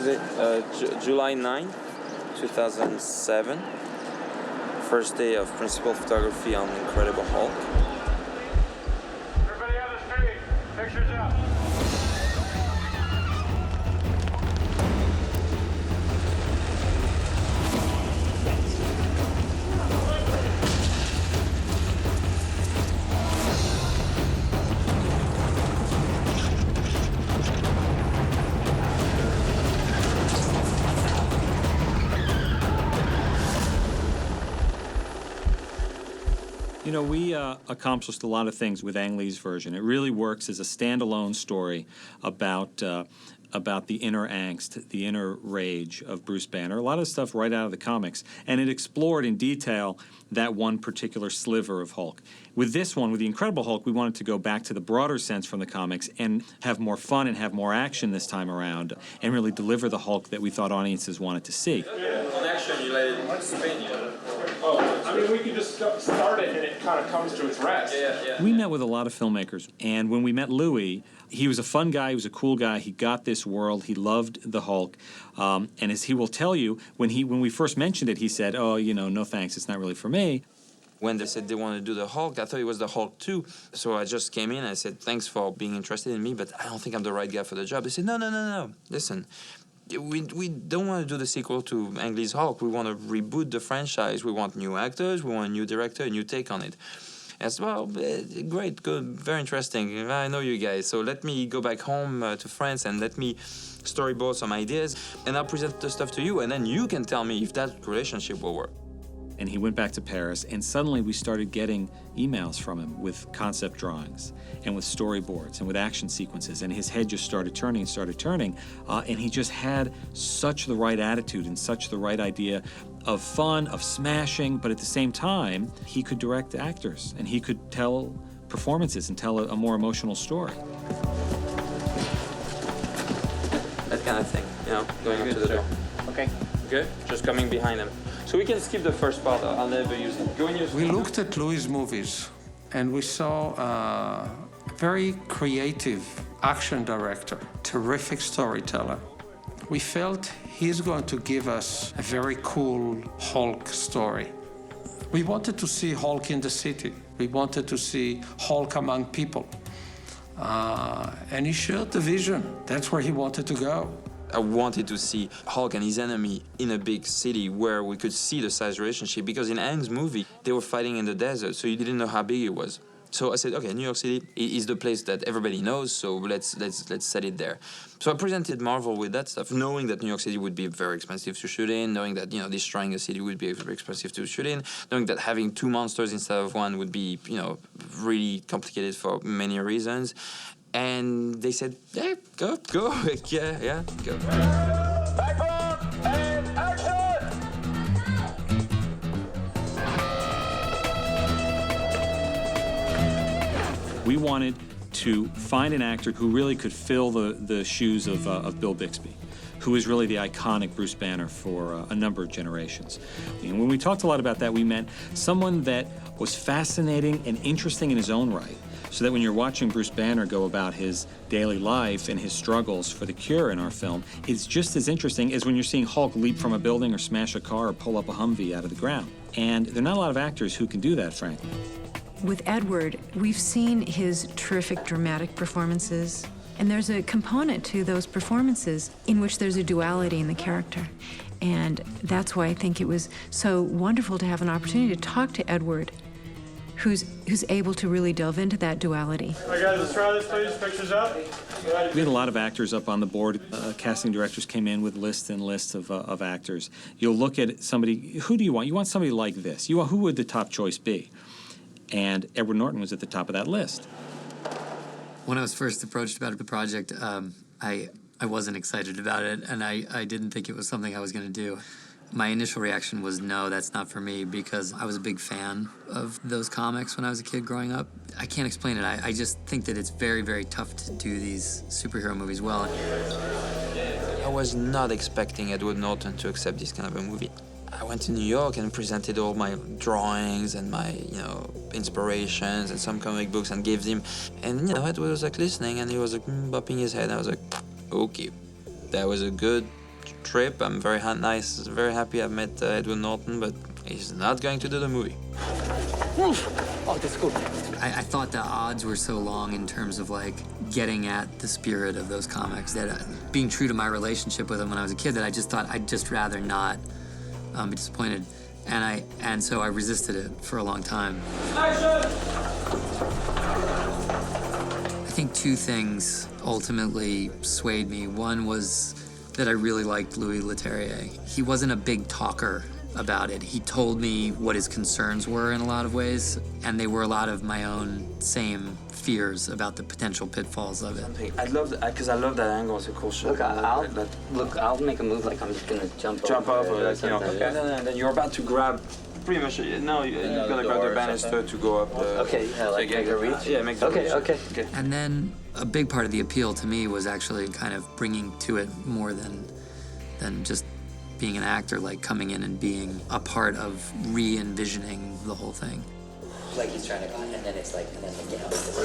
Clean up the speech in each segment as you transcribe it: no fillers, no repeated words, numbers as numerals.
today? July 9, 2007. First day of principal photography on Incredible Hulk. Everybody on the street, pictures up. You know, we accomplished a lot of things with Ang Lee's version. It really works as a standalone story about the inner angst, the inner rage of Bruce Banner. A lot of stuff right out of the comics. And it explored in detail that one particular sliver of Hulk. With this one, with the Incredible Hulk, we wanted to go back to the broader sense from the comics and have more fun and have more action this time around and really deliver the Hulk that we thought audiences wanted to see. On action, you let it spin, you know. Oh, I mean, we can just start it and it kind of comes to its rest. Yeah. We met with a lot of filmmakers, and when we met Louis, he was a fun guy, he was a cool guy, he got this world, he loved the Hulk, and as he will tell you, when we first mentioned it, he said, oh, you know, no thanks, it's not really for me. When they said they wanted to do the Hulk, I thought it was the Hulk 2. So I just came in and I said, thanks for being interested in me, but I don't think I'm the right guy for the job. They said, no. Listen, we don't want to do the sequel to Ang Lee's Hulk. We want to reboot the franchise. We want new actors. We want a new director, a new take on it. And I said, well, great, good, very interesting. I know you guys. So let me go back home to France and let me storyboard some ideas. And I'll present the stuff to you. And then you can tell me if that relationship will work. And he went back to Paris, and suddenly we started getting emails from him with concept drawings and with storyboards and with action sequences, and his head just started turning, and he just had such the right attitude and such the right idea of fun, of smashing, but at the same time, he could direct actors, and he could tell performances and tell a more emotional story. That kind of thing, you know, going up to the door. Okay. Good? Just coming behind him. So we can skip the first part. I'll never use it. Go in your We looked at Louis' movies and we saw a very creative action director, terrific storyteller. We felt he's going to give us a very cool Hulk story. We wanted to see Hulk in the city. We wanted to see Hulk among people. And he showed the vision. That's where he wanted to go. I wanted to see Hulk and his enemy in a big city where we could see the size relationship, because in Ang's movie, they were fighting in the desert, so you didn't know how big it was. So I said, okay, New York City is the place that everybody knows, so let's set it there. So I presented Marvel with that stuff, knowing that New York City would be very expensive to shoot in, knowing that, you know, destroying a city would be very expensive to shoot in, knowing that having two monsters instead of one would be, you know, really complicated for many reasons. And they said, hey, go. yeah, go. Background and action! We wanted to find an actor who really could fill the shoes of Bill Bixby, who is really the iconic Bruce Banner for a number of generations. And when we talked a lot about that, we meant someone that was fascinating and interesting in his own right, so that when you're watching Bruce Banner go about his daily life and his struggles for the cure in our film, it's just as interesting as when you're seeing Hulk leap from a building or smash a car or pull up a Humvee out of the ground. And there are not a lot of actors who can do that, frankly. With Edward, we've seen his terrific dramatic performances, and there's a component to those performances in which there's a duality in the character. And that's why I think it was so wonderful to have an opportunity to talk to Edward, who's able to really delve into that duality. All right, guys, let's try this, please. Pictures up. We had a lot of actors up on the board. Casting directors came in with lists and lists of actors. You'll look at somebody, who do you want? You want somebody like this. Who would the top choice be? And Edward Norton was at the top of that list. When I was first approached about the project, I wasn't excited about it, and I didn't think it was something I was going to do. My initial reaction was, no, that's not for me, because I was a big fan of those comics when I was a kid growing up. I can't explain it. I just think that it's very, very tough to do these superhero movies well. I was not expecting Edward Norton to accept this kind of a movie. I went to New York and presented all my drawings and my, you know, inspirations and some comic books and gave him. And, you know, Edward was like listening and he was like bopping his head. I was like, okay, that was a good trip. I'm very happy I met Edward Norton, but he's not going to do the movie. Oh, that's cool. I thought the odds were so long in terms of like getting at the spirit of those comics, that being true to my relationship with them when I was a kid, that I just thought I'd just rather not be disappointed, and so I resisted it for a long time. I think two things ultimately swayed me. One was that I really liked Louis Leterrier. He wasn't a big talker about it. He told me what his concerns were in a lot of ways, and they were a lot of my own same fears about the potential pitfalls of it. I love that, because I love that angle. It's a cool shot. I'll make a move like I'm just gonna jump off, like, you know. Okay. And then you're about to grab. Pretty much, no, you're gonna grab the banister to go up. Make a reach. Yeah, make the reach. Okay. And then a big part of the appeal to me was actually kind of bringing to it more than just being an actor, like coming in and being a part of re-envisioning the whole thing. Like he's trying to, and then it's like, and then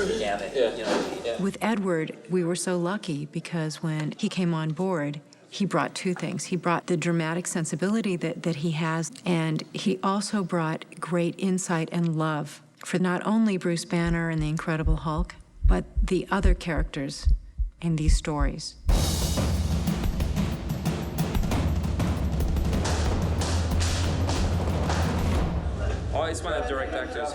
the gamut, you know. With Edward, we were so lucky because when he came on board, he brought two things. He brought the dramatic sensibility that he has, and he also brought great insight and love for not only Bruce Banner and the Incredible Hulk, but the other characters in these stories. I always want to direct actors.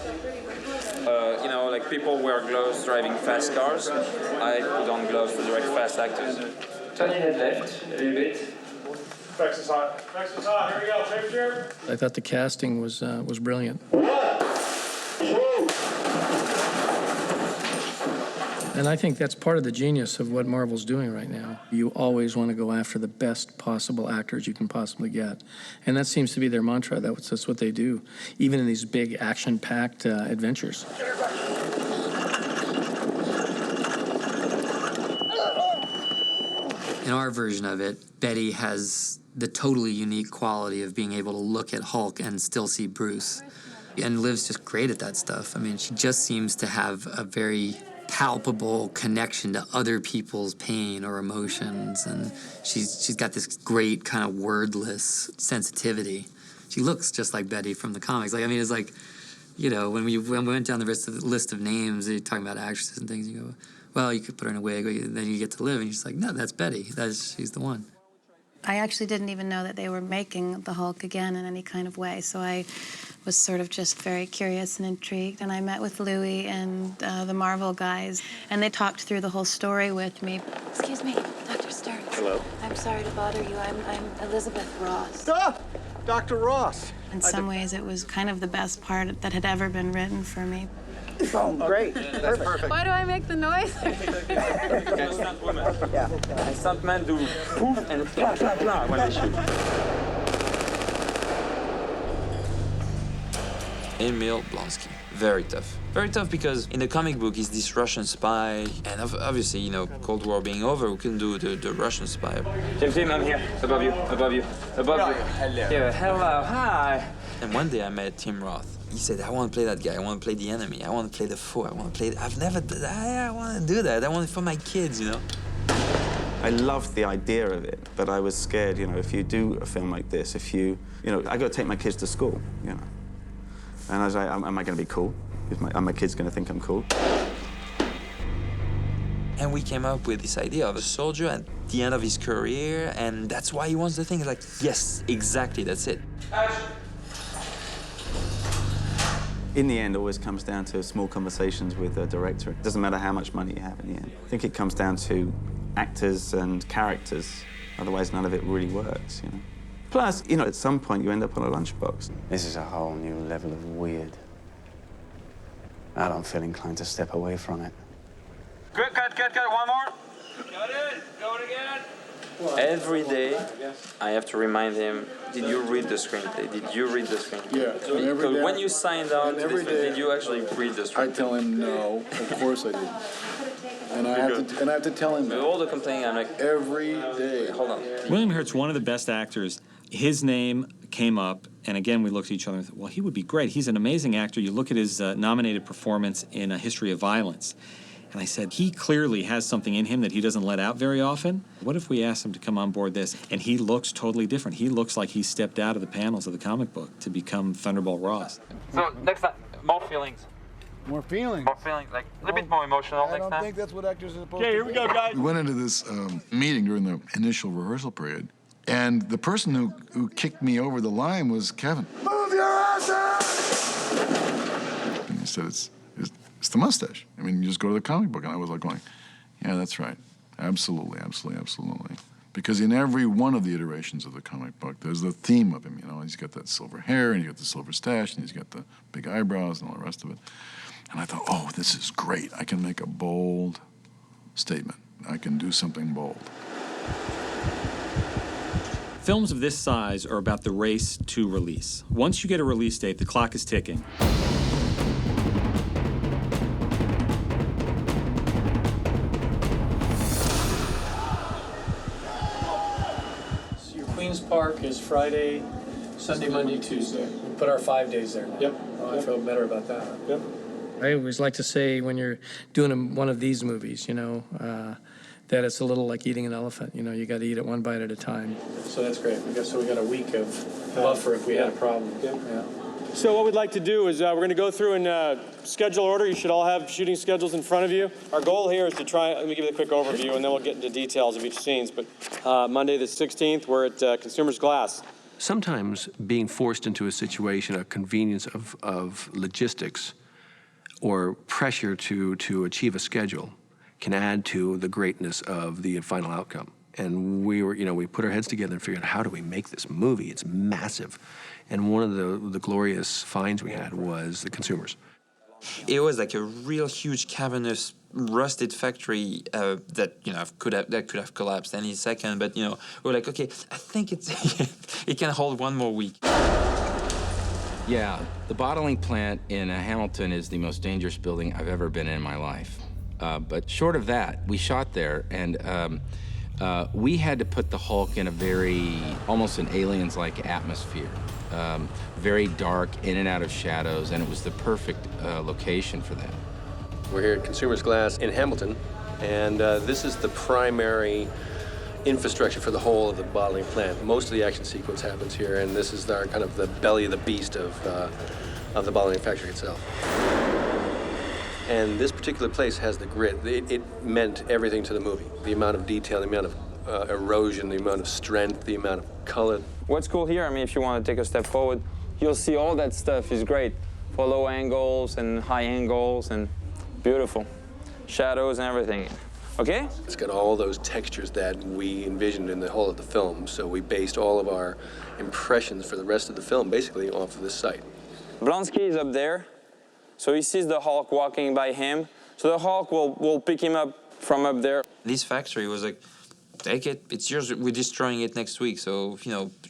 You know, like people wear gloves driving fast cars. I put on gloves to direct fast actors. Turn your head left a little bit. Flex is hot. Flex is hot. Here we go. Take a chair. I thought the casting was brilliant. And I think that's part of the genius of what Marvel's doing right now. You always want to go after the best possible actors you can possibly get. And that seems to be their mantra. That's what they do, even in these big action-packed adventures. In our version of it, Betty has the totally unique quality of being able to look at Hulk and still see Bruce. And Liv's just great at that stuff. I mean, she just seems to have a very palpable connection to other people's pain or emotions, and she's got this great kind of wordless sensitivity. She looks just like Betty from the comics. Like, I mean, it's like, you know, when we went down the list of names, you're talking about actresses and things, you go, well, you could put her in a wig, and then you get to Liv, and you're just like, no, that's Betty. She's the one. I actually didn't even know that they were making the Hulk again in any kind of way, so I was sort of just very curious and intrigued, and I met with Louis and the Marvel guys, and they talked through the whole story with me. Excuse me, Dr. Stern. Hello. I'm sorry to bother you. I'm Elizabeth Ross. Ah, Dr. Ross. In some ways, it was kind of the best part that had ever been written for me. Oh, great. Perfect. Why do I make the noise? Stunt women. Yeah. Stuntmen do poof and blah, blah, blah when they shoot. Emil Blonsky. Very tough. Very tough because in the comic book he's this Russian spy, and obviously, you know, Cold War being over, we couldn't do the Russian spy. Tim, I'm here. Above you. Hello. Yeah, hello, hi. And one day I met Tim Roth. He said, I want to play that guy. I want to play the enemy. I want to play the foe. I want to play... I want to do that. I want it for my kids, you know? I loved the idea of it, but I was scared, you know, if you do a film like this, I got to take my kids to school, you know? And I was like, am I going to be cool? Are my kids going to think I'm cool? And we came up with this idea of a soldier at the end of his career, and that's why he wants the thing. It's like, yes, exactly, that's it. In the end, it always comes down to small conversations with the director. It doesn't matter how much money you have in the end. I think it comes down to actors and characters. Otherwise, none of it really works, you know? Plus, you know, at some point, you end up on a lunchbox. This is a whole new level of weird. I don't feel inclined to step away from it. Good, cut. One more. Got it. Go it again. Every day, I have to remind him, did you read the screenplay? Did you read the screenplay? Yeah, so every day, when you signed on to this, did you actually read the screenplay? I tell him no, of course I didn't. And I have to tell him With that. all the complaining, I'm like, Every day. hold on. William Hurt's one of the best actors. His name came up, and again, we looked at each other and thought, well, he would be great. He's an amazing actor. You look at his nominated performance in A History of Violence. And I said, he clearly has something in him that he doesn't let out very often. What if we asked him to come on board this? And he looks totally different. He looks like he stepped out of the panels of the comic book to become Thunderbolt Ross. So next time, more feelings. More feelings. More feelings, like a little bit more emotional next time. I don't think that's what actors are supposed to do. Okay, here we go, guys. We went into this meeting during the initial rehearsal period, and the person who kicked me over the line was Kevin. Move your asses! And he said, it's the mustache. I mean, you just go to the comic book. And I was like going, yeah, that's right. Absolutely, absolutely, absolutely. Because in every one of the iterations of the comic book, there's the theme of him, you know. He's got that silver hair, and he's got the silver stash, and he's got the big eyebrows and all the rest of it. And I thought, oh, this is great. I can make a bold statement. I can do something bold. Films of this size are about the race to release. Once you get a release date, the clock is ticking. So your Queen's Park is Friday, Sunday, Monday, Tuesday. We put our 5 days there. Yep. Oh, I feel better about that. Yep. I always like to say when you're doing one of these movies, you know, that it's a little like eating an elephant. You know, you got to eat it one bite at a time. So that's great. We got a week of buffer if we had a problem. Yeah. So what we'd like to do is we're going to go through in schedule order. You should all have shooting schedules in front of you. Our goal here is to try, let me give you a quick overview, and then we'll get into details of each scenes. But Monday the 16th, we're at Consumer's Glass. Sometimes being forced into a situation, a convenience of logistics, or pressure to achieve a schedule can add to the greatness of the final outcome. And we put our heads together and figured out, how do we make this movie? It's massive. And one of the glorious finds we had was the Consumers. It was like a real huge cavernous rusted factory that could have collapsed any second. But we were like, okay, I think it can hold one more week. Yeah, the bottling plant in Hamilton is the most dangerous building I've ever been in my life. But short of that, we shot there, and we had to put the Hulk in a very, almost an Aliens-like atmosphere. Very dark, in and out of shadows, and it was the perfect location for that. We're here at Consumer's Glass in Hamilton, and this is the primary infrastructure for the whole of the bottling plant. Most of the action sequence happens here, and this is our kind of the belly of the beast of the bottling factory itself. And this particular place has the grit. It meant everything to the movie. The amount of detail, the amount of erosion, the amount of strength, the amount of color. What's cool here, I mean, if you want to take a step forward, you'll see all that stuff is great for low angles and high angles and beautiful. Shadows and everything. Okay? It's got all those textures that we envisioned in the whole of the film, so we based all of our impressions for the rest of the film basically off of this site. Blonsky is up there, so he sees the Hulk walking by him, so the Hulk will pick him up from up there. This factory was like, take it, it's yours, we're destroying it next week, so,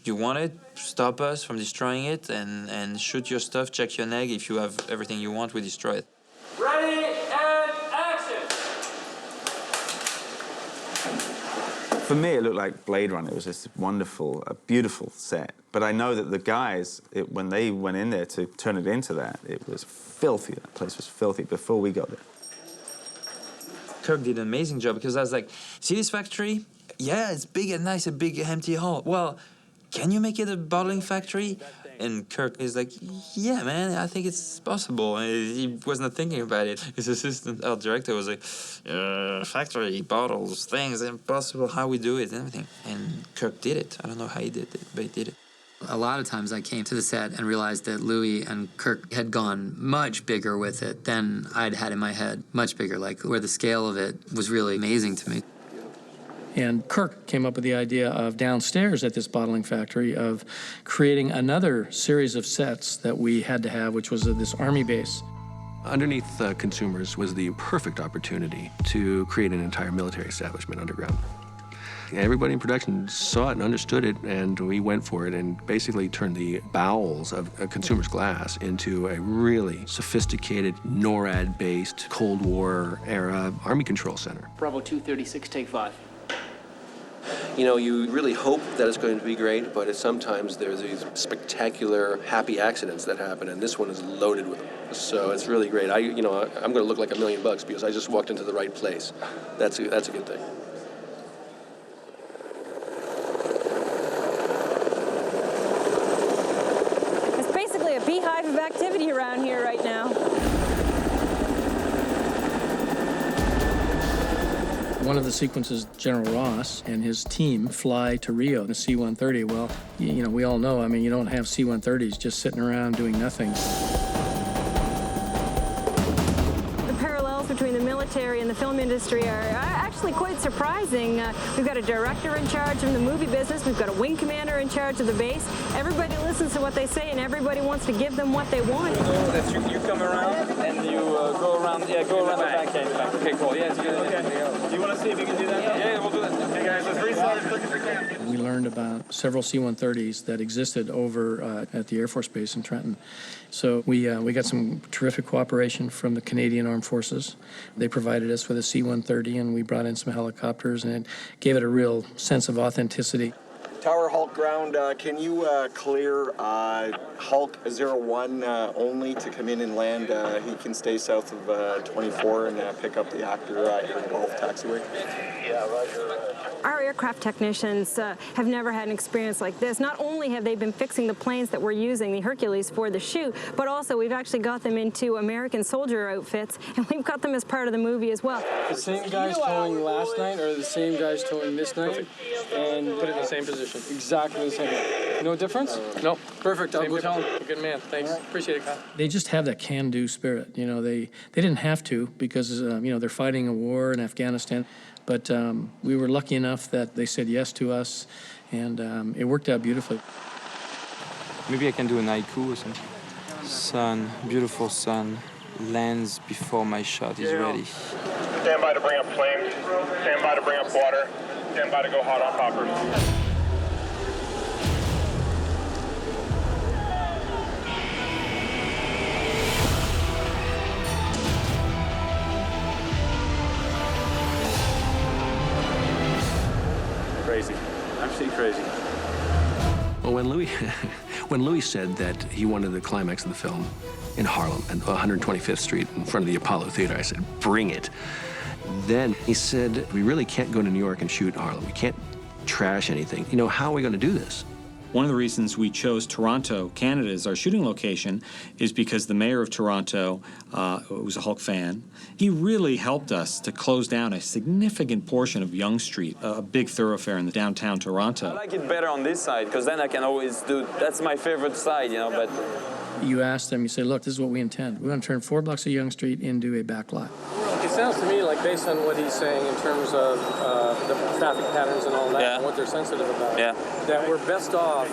you want it, stop us from destroying it, and shoot your stuff, check your neg, if you have everything you want, we destroy it. Ready, and action! For me, it looked like Blade Runner. It was just wonderful, a beautiful set. But I know that the guys, when they went in there to turn it into that, it was filthy. That place was filthy before we got there. Kirk did an amazing job because I was like, see this factory? Yeah, it's big and nice, a big empty hall. Well, can you make it a bottling factory? And Kirk is like, yeah, man, I think it's possible. And he was not thinking about it. His assistant, art director, was like, factory, bottles, things, impossible, how we do it, and everything. And Kirk did it. I don't know how he did it, but he did it. A lot of times I came to the set and realized that Louis and Kirk had gone much bigger with it than I'd had in my head. Much bigger, like where the scale of it was really amazing to me. And Kirk came up with the idea of downstairs at this bottling factory of creating another series of sets that we had to have, which was this army base. Underneath Consumers was the perfect opportunity to create an entire military establishment underground. Everybody in production saw it and understood it, and we went for it and basically turned the bowels of Consumer's Glass into a really sophisticated NORAD-based Cold War-era Army Control Center. Bravo 236, take 5. You know, you really hope that it's going to be great, but sometimes there's these spectacular happy accidents that happen, and this one is loaded with them. So it's really great. I'm going to look like $1 million because I just walked into the right place. That's a good thing. It's basically a beehive of activity around here right now. One of the sequences, General Ross and his team fly to Rio in a C-130. Well, we all know, I mean, you don't have C-130s just sitting around doing nothing. The parallels between the military and the film industry are actually quite surprising. We've got a director in charge of the movie business. We've got a wing commander in charge of the base. Everybody listens to what they say, and everybody wants to give them what they want. That you come around and you go around the back end. Okay, cool. Yeah, it's good. Okay. Do you want to see if you can do that? Yeah, we'll do that. Okay, guys, let's restart as quick as we can. We learned about several C-130s that existed over at the Air Force Base in Trenton. So we got some terrific cooperation from the Canadian Armed Forces. They provided us with a C-130, and we brought in some helicopters, and it gave it a real sense of authenticity. Tower Hulk ground, can you clear Hulk 01 only to come in and land? He can stay south of 24 and pick up the actor here in Gulf Taxiway. Yeah, roger. Our aircraft technicians have never had an experience like this. Not only have they been fixing the planes that we're using, the Hercules, for the shoot, but also we've actually got them into American soldier outfits, and we've got them as part of the movie as well. The same guys towing last night are the same guys towing this night, and put it in the same position. Exactly the same. No difference? Nope. Perfect. I'll go tell difference. them. Good man. Thanks. Appreciate it, Kyle. They just have that can-do spirit. They didn't have to because, they're fighting a war in Afghanistan. But we were lucky enough that they said yes to us, and it worked out beautifully. Maybe I can do an haiku or something. Sun, beautiful sun, lands before my shot is ready. Stand by to bring up flames. Stand by to bring up water. Stand by to go hot on poppers. Crazy. Absolutely crazy. Well, when Louis said that he wanted the climax of the film in Harlem, at 125th Street, in front of the Apollo Theater, I said, bring it. Then he said, we really can't go to New York and shoot in Harlem. We can't trash anything. How are we going to do this? One of the reasons we chose Toronto, Canada, as our shooting location is because the mayor of Toronto was a Hulk fan. He really helped us to close down a significant portion of Yonge Street, a big thoroughfare in the downtown Toronto. I like it better on this side because then I can always do, that's my favorite side, but... You ask them, you say, look, this is what we intend. We want to turn 4 blocks of Yonge Street into a backlot. It sounds to me like, based on what he's saying in terms of the traffic patterns and all that, and what they're sensitive about, that we're best off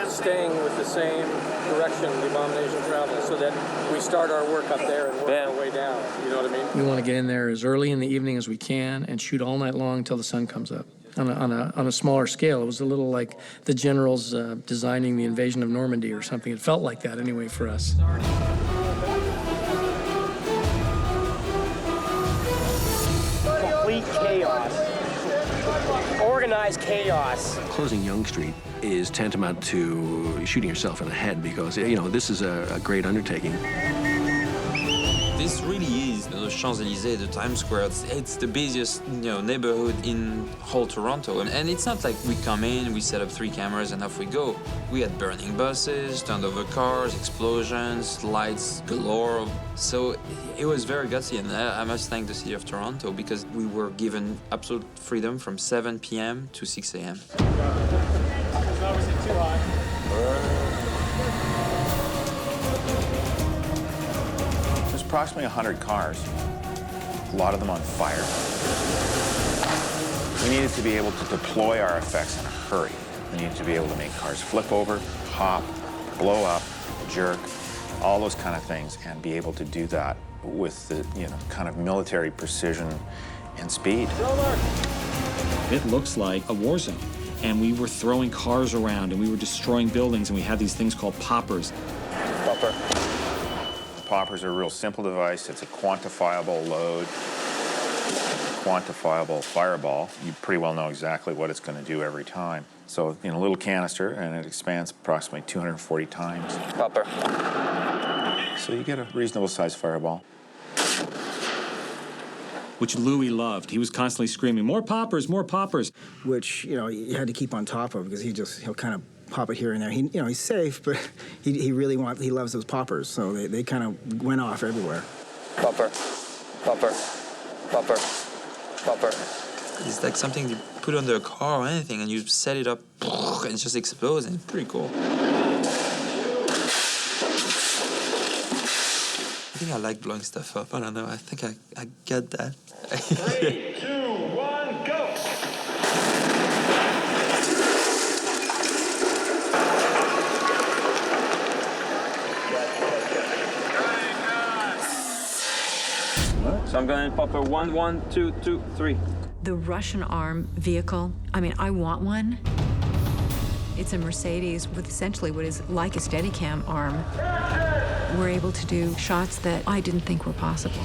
staying with the same direction the Abomination travels, so that we start our work up there and work our way down. You know what I mean? We want to get in there as early in the evening as we can and shoot all night long until the sun comes up. On a smaller scale, it was a little like the generals designing the invasion of Normandy or something. It felt like that anyway for us. Complete chaos. Organized chaos. Closing Yonge Street is tantamount to shooting yourself in the head because, this is a great undertaking. This really is the Champs-Élysées, the Times Square. It's the busiest neighborhood in whole Toronto. And it's not like we come in, we set up 3 cameras and off we go. We had burning buses, turned over cars, explosions, lights galore. So it was very gutsy, and I must thank the city of Toronto because we were given absolute freedom from 7 p.m. to 6 a.m. It's obviously too high. There's approximately 100 cars, a lot of them on fire. We needed to be able to deploy our effects in a hurry. We needed to be able to make cars flip over, hop, blow up, jerk, all those kind of things, and be able to do that with the, kind of military precision and speed. It looks like a war zone. And we were throwing cars around, and we were destroying buildings, and we had these things called poppers. Popper. Poppers are a real simple device. It's a quantifiable load. quantifiable fireball. You pretty well know exactly what it's going to do every time. So in a little canister, and it expands approximately 240 times. Popper. So you get a reasonable sized fireball. Which Louis loved. He was constantly screaming, more poppers, more poppers. Which, you know, you had to keep on top of because he'll kind of pop it here and there. He's safe, but he loves those poppers, so they kind of went off everywhere. Popper, popper, popper, popper. It's like something you put under a car or anything, and you set it up, and it just explodes, and it's pretty cool. I think I like blowing stuff up. I don't know. I think I get that. 3, 2, 1, go! So I'm going to popper 1, 1, 2, 2, 3. The Russian arm vehicle, I mean, I want one. It's a Mercedes with essentially what is like a Steadicam arm. We're able to do shots that I didn't think were possible.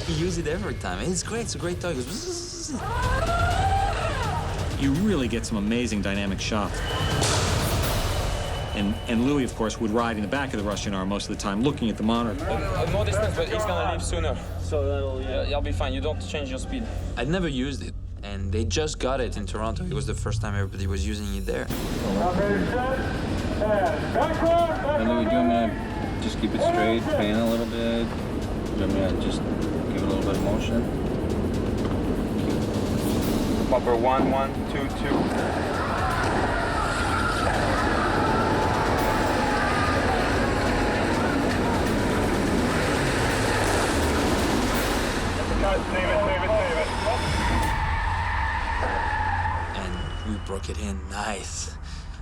You use it every time. It's great. It's a great toy. It goes... You really get some amazing dynamic shots. And Louis, of course, would ride in the back of the Russian arm most of the time, looking at the monitor. More distance, but he's gonna leave sooner. So that'll, you'll be fine. You don't change your speed. I'd never used it, and they just got it in Toronto. It was the first time everybody was using it there. And Louis, do you want me to just keep it straight, pan a little bit? Do you want me to just give it a little bit of motion? Popper 1, 1, 2, 2. And we broke it in nice.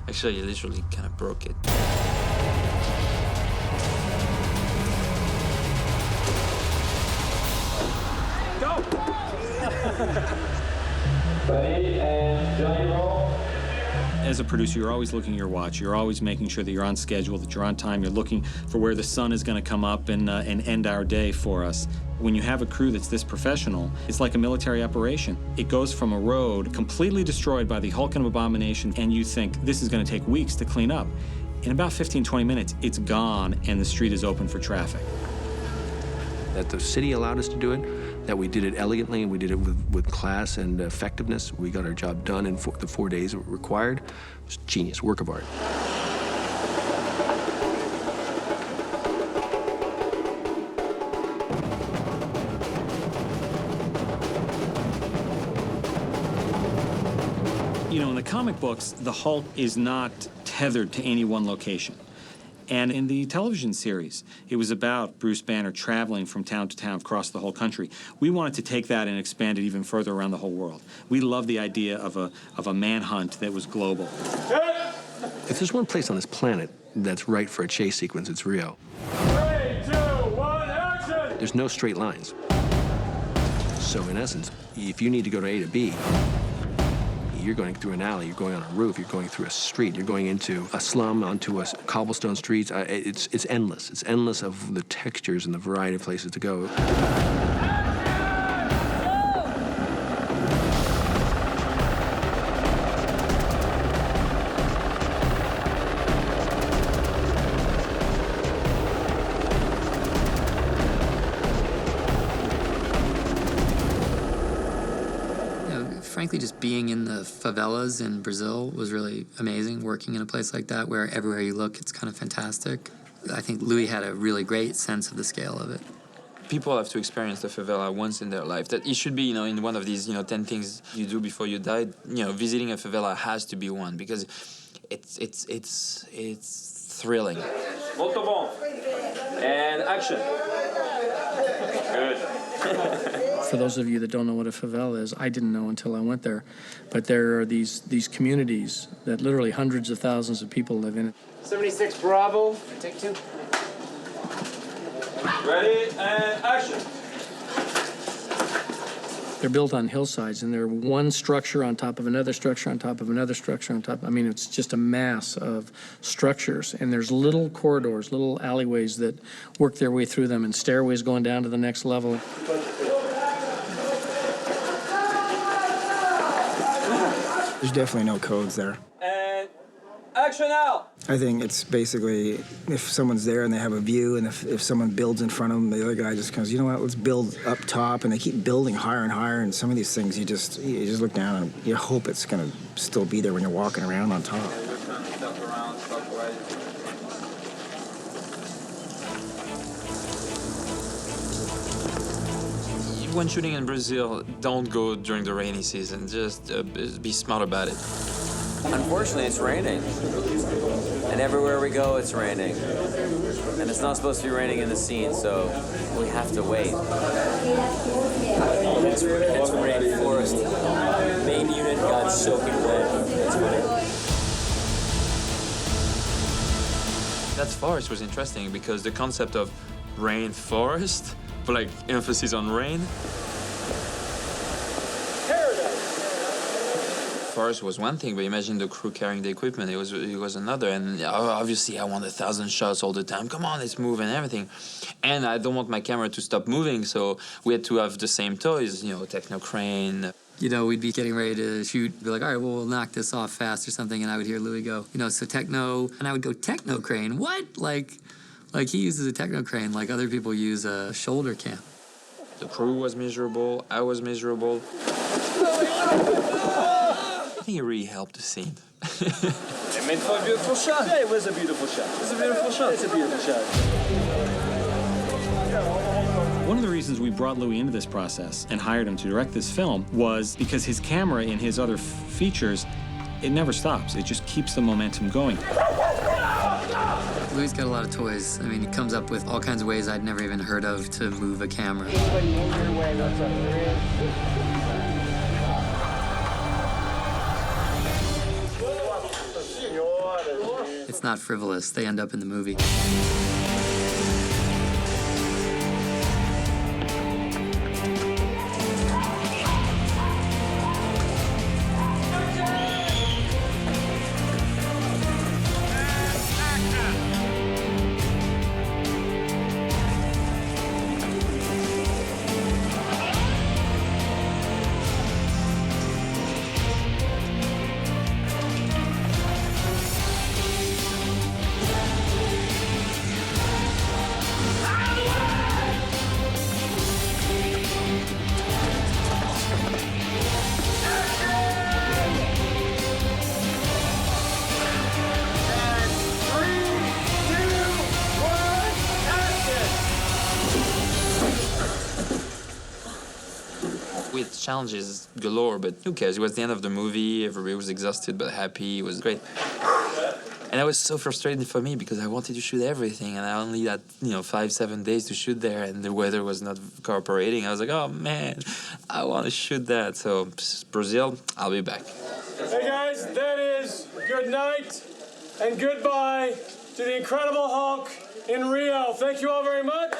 Actually, you literally kind of broke it. Go! Ready, and Johnny roll. As a producer, you're always looking at your watch. You're always making sure that you're on schedule, that you're on time. You're looking for where the sun is going to come up and end our day for us. When you have a crew that's this professional, it's like a military operation. It goes from a road completely destroyed by the Hulk and Abomination, and you think this is going to take weeks to clean up. In about 15, 20 minutes, it's gone, and the street is open for traffic. That the city allowed us to do it, that we did it elegantly, and we did it with class and effectiveness. We got our job done in the 4 days it required. It was genius, work of art. You know, in the comic books, the Hulk is not tethered to any one location. And in the television series, it was about Bruce Banner traveling from town to town across the whole country. We wanted to take that and expand it even further around the whole world. We love the idea of a manhunt that was global. If there's one place on this planet that's right for a chase sequence, it's Rio. 3, 2, 1, action! There's no straight lines. So in essence, if you need to go to A to B, you're going through an alley, you're going on a roof, you're going through a street, you're going into a slum, onto a cobblestone streets. It's endless. It's endless of the textures and the variety of places to go. Frankly, just being in the favelas in Brazil was really amazing, working in a place like that where everywhere you look, it's kind of fantastic. I think Louis had a really great sense of the scale of it. People have to experience the favela once in their life. That it should be, you know, in one of these, 10 things you do before you die. Visiting a favela has to be one because it's thrilling. Molto bon. And action. Good. For those of you that don't know what a favela is, I didn't know until I went there. But there are these communities that literally hundreds of thousands of people live in it. 76 Bravo, take 2. Ready, and action. They're built on hillsides, and they're one structure on top of another structure on top of another structure on top. I mean, it's just a mass of structures, and there's little corridors, little alleyways that work their way through them, and stairways going down to the next level. There's definitely no codes there. And action now! I think it's basically if someone's there and they have a view, and if someone builds in front of them, the other guy just goes, you know what, let's build up top, and they keep building higher and higher, and some of these things you just look down and you hope it's going to still be there when you're walking around on top. When shooting in Brazil, don't go during the rainy season. Just be smart about it. Unfortunately, it's raining. And everywhere we go, it's raining. And it's not supposed to be raining in the scene, so we have to wait. It's rainforest. Main unit got soaking wet. That's funny. That forest was interesting because the concept of rainforest, but like emphasis on rain. Forest was one thing, but imagine the crew carrying the equipment. It was another. And obviously, I want 1,000 shots all the time. Come on, let's move and everything. And I don't want my camera to stop moving, so we had to have the same toys, techno crane. We'd be getting ready to shoot, be like, all right, well, we'll knock this off fast or something, and I would hear Louis go, so techno, and I would go, techno crane, what? Like he uses a techno crane like other people use a shoulder cam. The crew was miserable, I was miserable. I think it really helped the scene. It made for a beautiful shot. Yeah, it was a beautiful shot. It's a beautiful shot. It's a beautiful shot. One of the reasons we brought Louis into this process and hired him to direct this film was because his camera in his other features, it never stops. It just keeps the momentum going. Louis got a lot of toys. I mean, he comes up with all kinds of ways I'd never even heard of to move a camera. It's not frivolous. They end up in the movie. With challenges galore, but who cares? It was the end of the movie. Everybody was exhausted but happy. It was great. And that was so frustrating for me because I wanted to shoot everything, and I only had 5-7 days to shoot there, and the weather was not cooperating. I was like, oh man, I want to shoot that. So Brazil, I'll be back. Hey guys, that is good night and goodbye to the Incredible Hulk in Rio. Thank you all very much.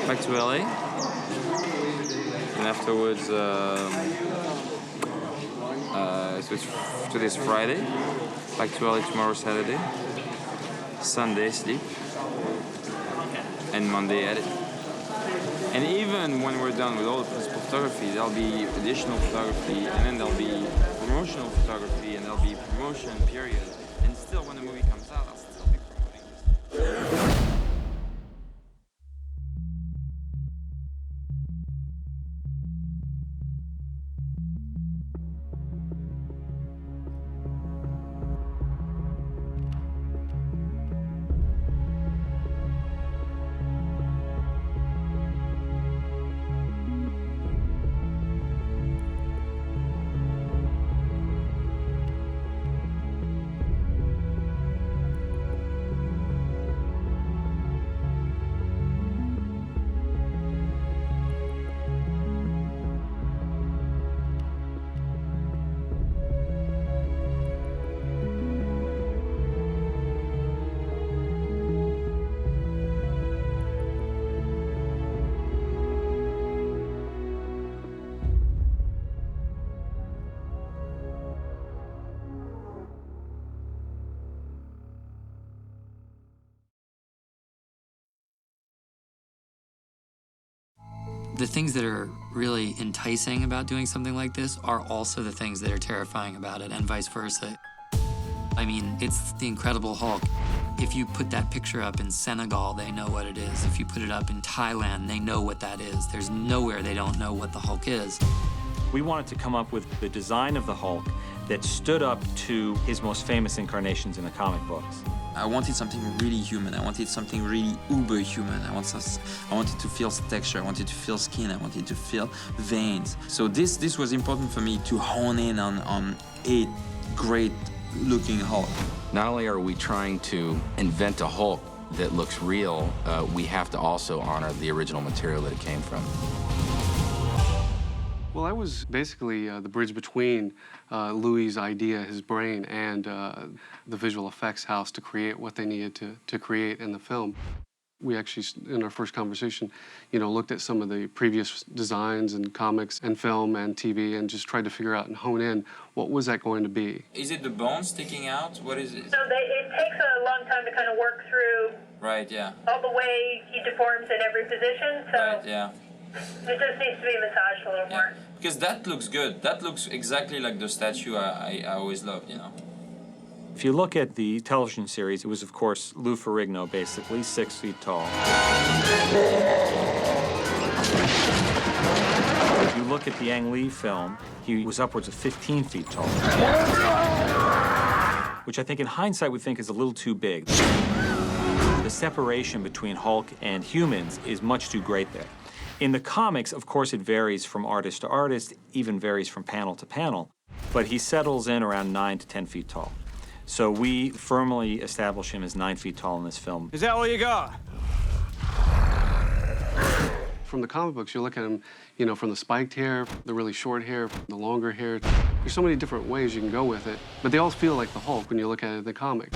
Back to LA, and afterwards, so today's Friday. Back to LA tomorrow, Saturday. Sunday, sleep, and Monday, edit. And even when we're done with all the principal photography, there'll be additional photography, and then there'll be promotional photography, and there'll be promotion period. And still, when the movie comes out, I'll still be promoting this. The things that are really enticing about doing something like this are also the things that are terrifying about it, and vice versa. I mean, it's the Incredible Hulk. If you put that picture up in Senegal, they know what it is. If you put it up in Thailand, they know what that is. There's nowhere they don't know what the Hulk is. We wanted to come up with the design of the Hulk that stood up to his most famous incarnations in the comic books. I wanted something really human. I wanted something really uber-human. I wanted to feel texture. I wanted to feel skin. I wanted to feel veins. So this was important for me to hone in on a great-looking Hulk. Not only are we trying to invent a Hulk that looks real, we have to also honor the original material that it came from. Well, I was basically the bridge between Louis' idea, his brain, and the visual effects house to create what they needed to create in the film. We actually, in our first conversation, looked at some of the previous designs and comics and film and TV and just tried to figure out and hone in what was that going to be. Is it the bone sticking out? What is it? So it takes a long time to kind of work through Right, yeah. all the way he deforms in every position, so Right, yeah. it just needs to be massaged a little more. Because that looks good. That looks exactly like the statue I always loved, If you look at the television series, it was, of course, Lou Ferrigno, basically, 6 feet tall. If you look at the Ang Lee film, he was upwards of 15 feet tall, which I think in hindsight we think is a little too big. The separation between Hulk and humans is much too great there. In the comics, of course, it varies from artist to artist, even varies from panel to panel, but he settles in around 9 to 10 feet tall. So we firmly establish him as 9 feet tall in this film. Is that all you got? From the comic books, you look at him, from the spiked hair, the really short hair, the longer hair. There's so many different ways you can go with it, but they all feel like the Hulk when you look at it in the comic.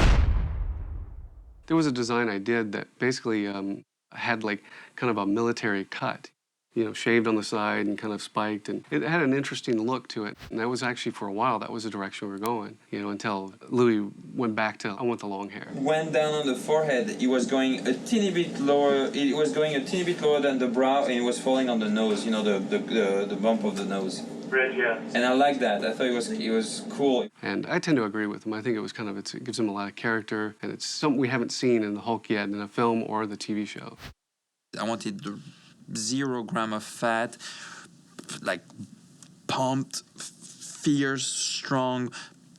There was a design I did that basically had like kind of a military cut, shaved on the side and kind of spiked, and it had an interesting look to it. And that was actually, for a while, that was the direction we were going, until Louis went back to, I want the long hair. Went down on the forehead, it was going a teeny bit lower, than the brow, and it was falling on the nose, the bump of the nose. Bridge, yeah. And I like that. I thought it was cool. And I tend to agree with him. I think it was it gives him a lot of character, and it's something we haven't seen in the Hulk yet in a film or the TV show. I wanted the 0 gram of fat, like pumped, fierce, strong,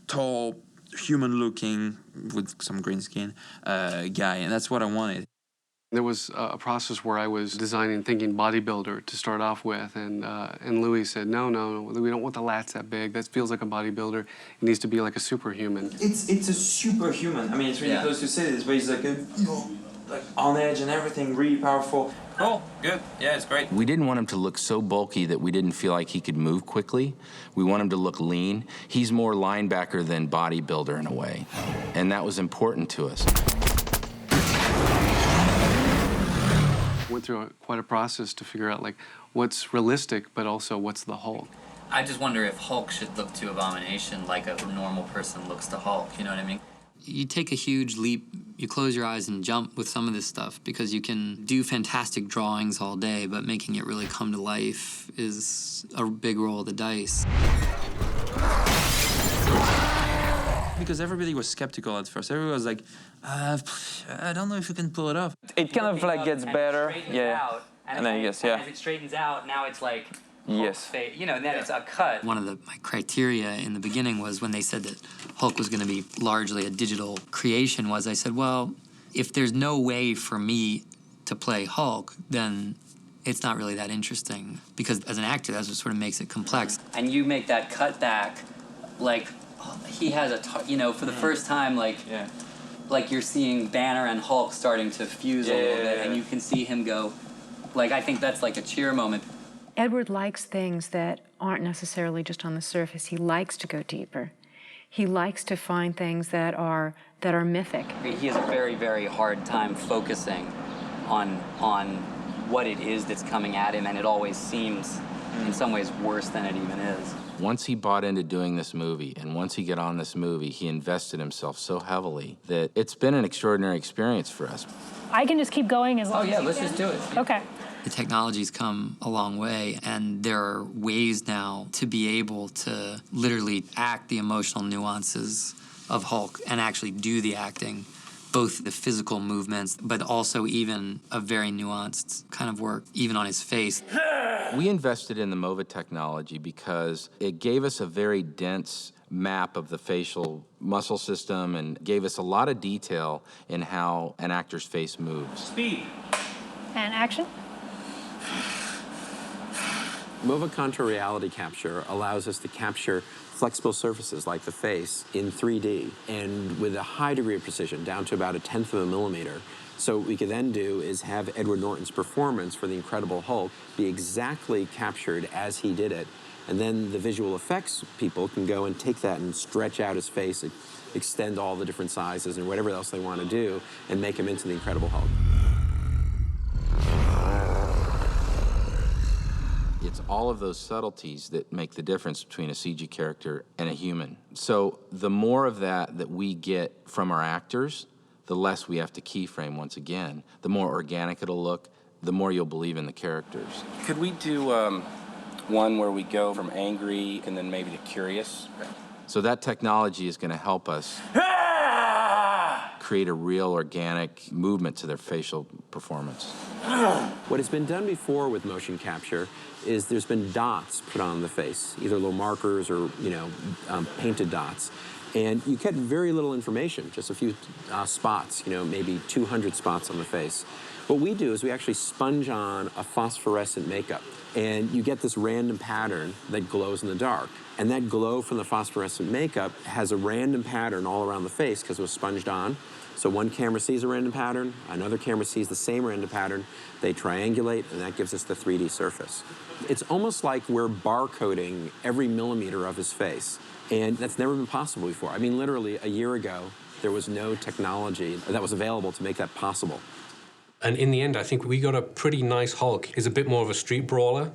tall, human-looking, with some green skin guy, and that's what I wanted. There was a process where I was designing, thinking bodybuilder to start off with, and Louis said, no, we don't want the lats that big. That feels like a bodybuilder. It needs to be like a superhuman. It's a superhuman. I mean, it's really close to say this, but he's like like on edge and everything, really powerful. Cool, good, yeah, it's great. We didn't want him to look so bulky that we didn't feel like he could move quickly. We want him to look lean. He's more linebacker than bodybuilder in a way, and that was important to us. Went through quite a process to figure out what's realistic, but also what's the Hulk. I just wonder if Hulk should look to Abomination like a normal person looks to Hulk, you know what I mean? You take a huge leap, you close your eyes and jump with some of this stuff because you can do fantastic drawings all day, but making it really come to life is a big roll of the dice. Because everybody was skeptical at first. Everybody was like, I don't know if you can pull it off. It kind of like gets better, yeah. And then as it straightens out, now it's like, yes. Then it's a cut. One of my criteria in the beginning was when they said that Hulk was going to be largely a digital creation I said, well, if there's no way for me to play Hulk, then it's not really that interesting. Because as an actor, that's what sort of makes it complex. And you make that cut back, he has for the first time, like you're seeing Banner and Hulk starting to fuse a little bit, and you can see him go, I think that's like a cheer moment. Edward likes things that aren't necessarily just on the surface. He likes to go deeper. He likes to find things that are mythic. He has a very, very hard time focusing on what it is that's coming at him, and it always seems, in some ways, worse than it even is. Once he bought into doing this movie, and once he got on this movie, he invested himself so heavily that it's been an extraordinary experience for us. I can just keep going as long as let's just do it. Okay. The technology's come a long way, and there are ways now to be able to literally act the emotional nuances of Hulk and actually do the acting, both the physical movements, but also even a very nuanced kind of work, even on his face. We invested in the MOVA technology because it gave us a very dense map of the facial muscle system and gave us a lot of detail in how an actor's face moves. Speed. And action. MOVA contour reality capture allows us to capture flexible surfaces like the face in 3D and with a high degree of precision, down to about 1/10 of a millimeter. So what we could then do is have Edward Norton's performance for the Incredible Hulk be exactly captured as he did it. And then the visual effects people can go and take that and stretch out his face, extend all the different sizes and whatever else they want to do, and make him into the Incredible Hulk. It's all of those subtleties that make the difference between a CG character and a human. So the more of that we get from our actors, the less we have to keyframe once again. The more organic it'll look, the more you'll believe in the characters. Could we do one where we go from angry and then maybe to curious? So that technology is going to help us create a real organic movement to their facial performance. What has been done before with motion capture is there's been dots put on the face, either little markers or, painted dots. And you get very little information, just a few spots, maybe 200 spots on the face. What we do is we actually sponge on a phosphorescent makeup, and you get this random pattern that glows in the dark. And that glow from the phosphorescent makeup has a random pattern all around the face because it was sponged on. So one camera sees a random pattern, another camera sees the same random pattern, they triangulate, and that gives us the 3D surface. It's almost like we're barcoding every millimeter of his face, and that's never been possible before. I mean, literally a year ago, there was no technology that was available to make that possible. And in the end, I think we got a pretty nice Hulk. He's a bit more of a street brawler.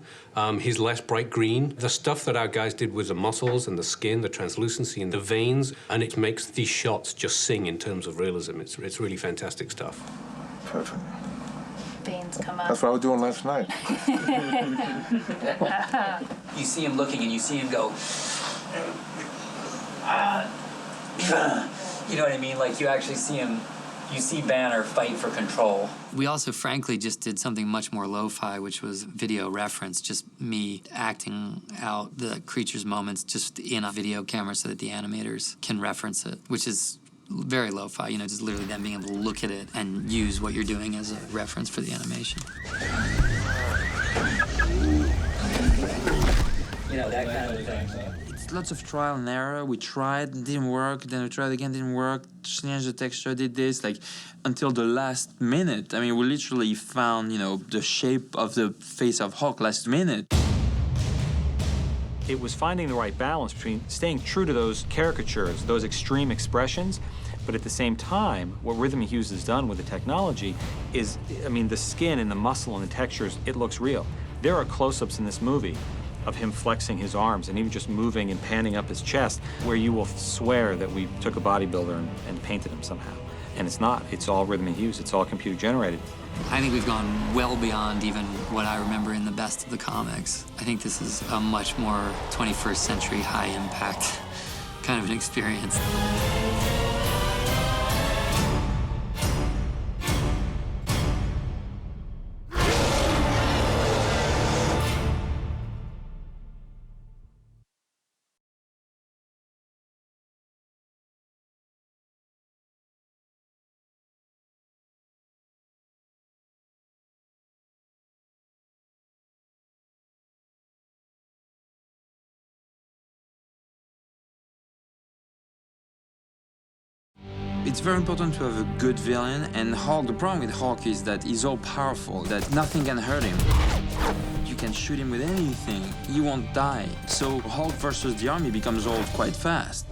He's less bright green. The stuff that our guys did with the muscles and the skin, the translucency and the veins, and it makes these shots just sing in terms of realism. It's really fantastic stuff. Perfect. Veins come up. That's what I was doing last night. You see him looking and you see him go, you know what I mean? Like you actually see him. You see Banner fight for control. We also, frankly, just did something much more lo-fi, which was video reference, just me acting out the creature's moments just in a video camera so that the animators can reference it, which is very lo-fi, just literally them being able to look at it and use what you're doing as a reference for the animation. That kind of thing. Lots of trial and error. We tried, it didn't work. Then we tried again, didn't work. Changed the texture, did this, until the last minute. I mean, we literally found, the shape of the face of Hulk last minute. It was finding the right balance between staying true to those caricatures, those extreme expressions, but at the same time, what Rhythm Hughes has done with the technology is, the skin and the muscle and the textures, it looks real. There are close-ups in this movie of him flexing his arms and even just moving and panning up his chest, where you will swear that we took a bodybuilder and painted him somehow. And it's not. It's all Rhythm Hughes. It's all computer generated. I think we've gone well beyond even what I remember in the best of the comics. I think this is a much more 21st century high-impact kind of an experience. It's very important to have a good villain, and Hulk, the problem with Hulk is that he's all powerful, that nothing can hurt him. You can shoot him with anything, he won't die. So Hulk versus the army becomes old quite fast.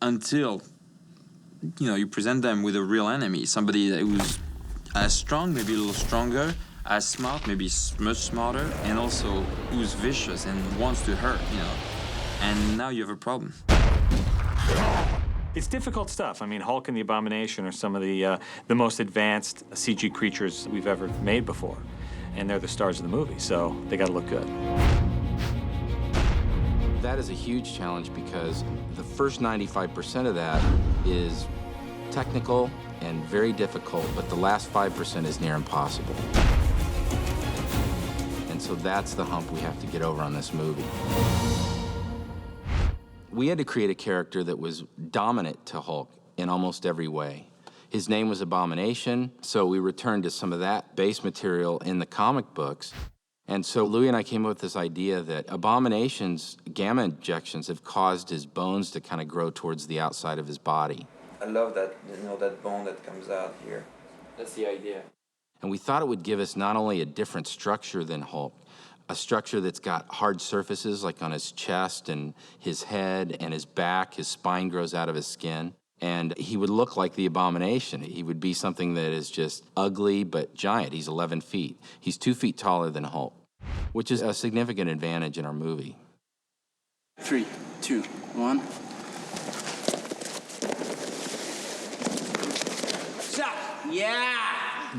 Until, you present them with a real enemy, somebody who's as strong, maybe a little stronger, as smart, maybe much smarter, and also who's vicious and wants to hurt, and now you have a problem. It's difficult stuff. I mean, Hulk and the Abomination are some of the most advanced CG creatures we've ever made before. And they're the stars of the movie, so they gotta look good. That is a huge challenge because the first 95% of that is technical and very difficult, but the last 5% is near impossible. And so that's the hump we have to get over on this movie. We had to create a character that was dominant to Hulk in almost every way. His name was Abomination, so we returned to some of that base material in the comic books. And so Louis and I came up with this idea that Abomination's gamma injections have caused his bones to kind of grow towards the outside of his body. I love that, that bone that comes out here. That's the idea. And we thought it would give us not only a different structure than Hulk, a structure that's got hard surfaces like on his chest and his head and his back, his spine grows out of his skin. And he would look like the Abomination. He would be something that is just ugly but giant. He's 11 feet. He's 2 feet taller than Hulk, which is a significant advantage in our movie. 3, 2, 1. Stop! Yeah!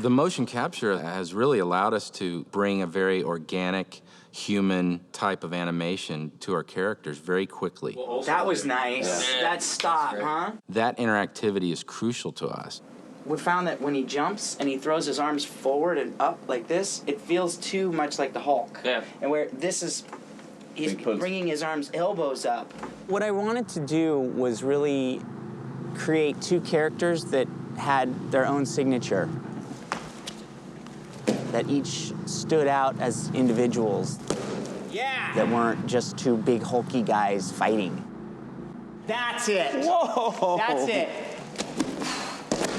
The motion capture has really allowed us to bring a very organic, human type of animation to our characters very quickly. That was nice. Yeah. That stop, huh? That interactivity is crucial to us. We found that when he jumps and he throws his arms forward and up like this, it feels too much like the Hulk. Yeah. And where this is, he's bringing his arms, elbows up. What I wanted to do was really create two characters that had their own signature, that each stood out as individuals. Yeah! That weren't just two big hulky guys fighting. That's it. Whoa! That's it.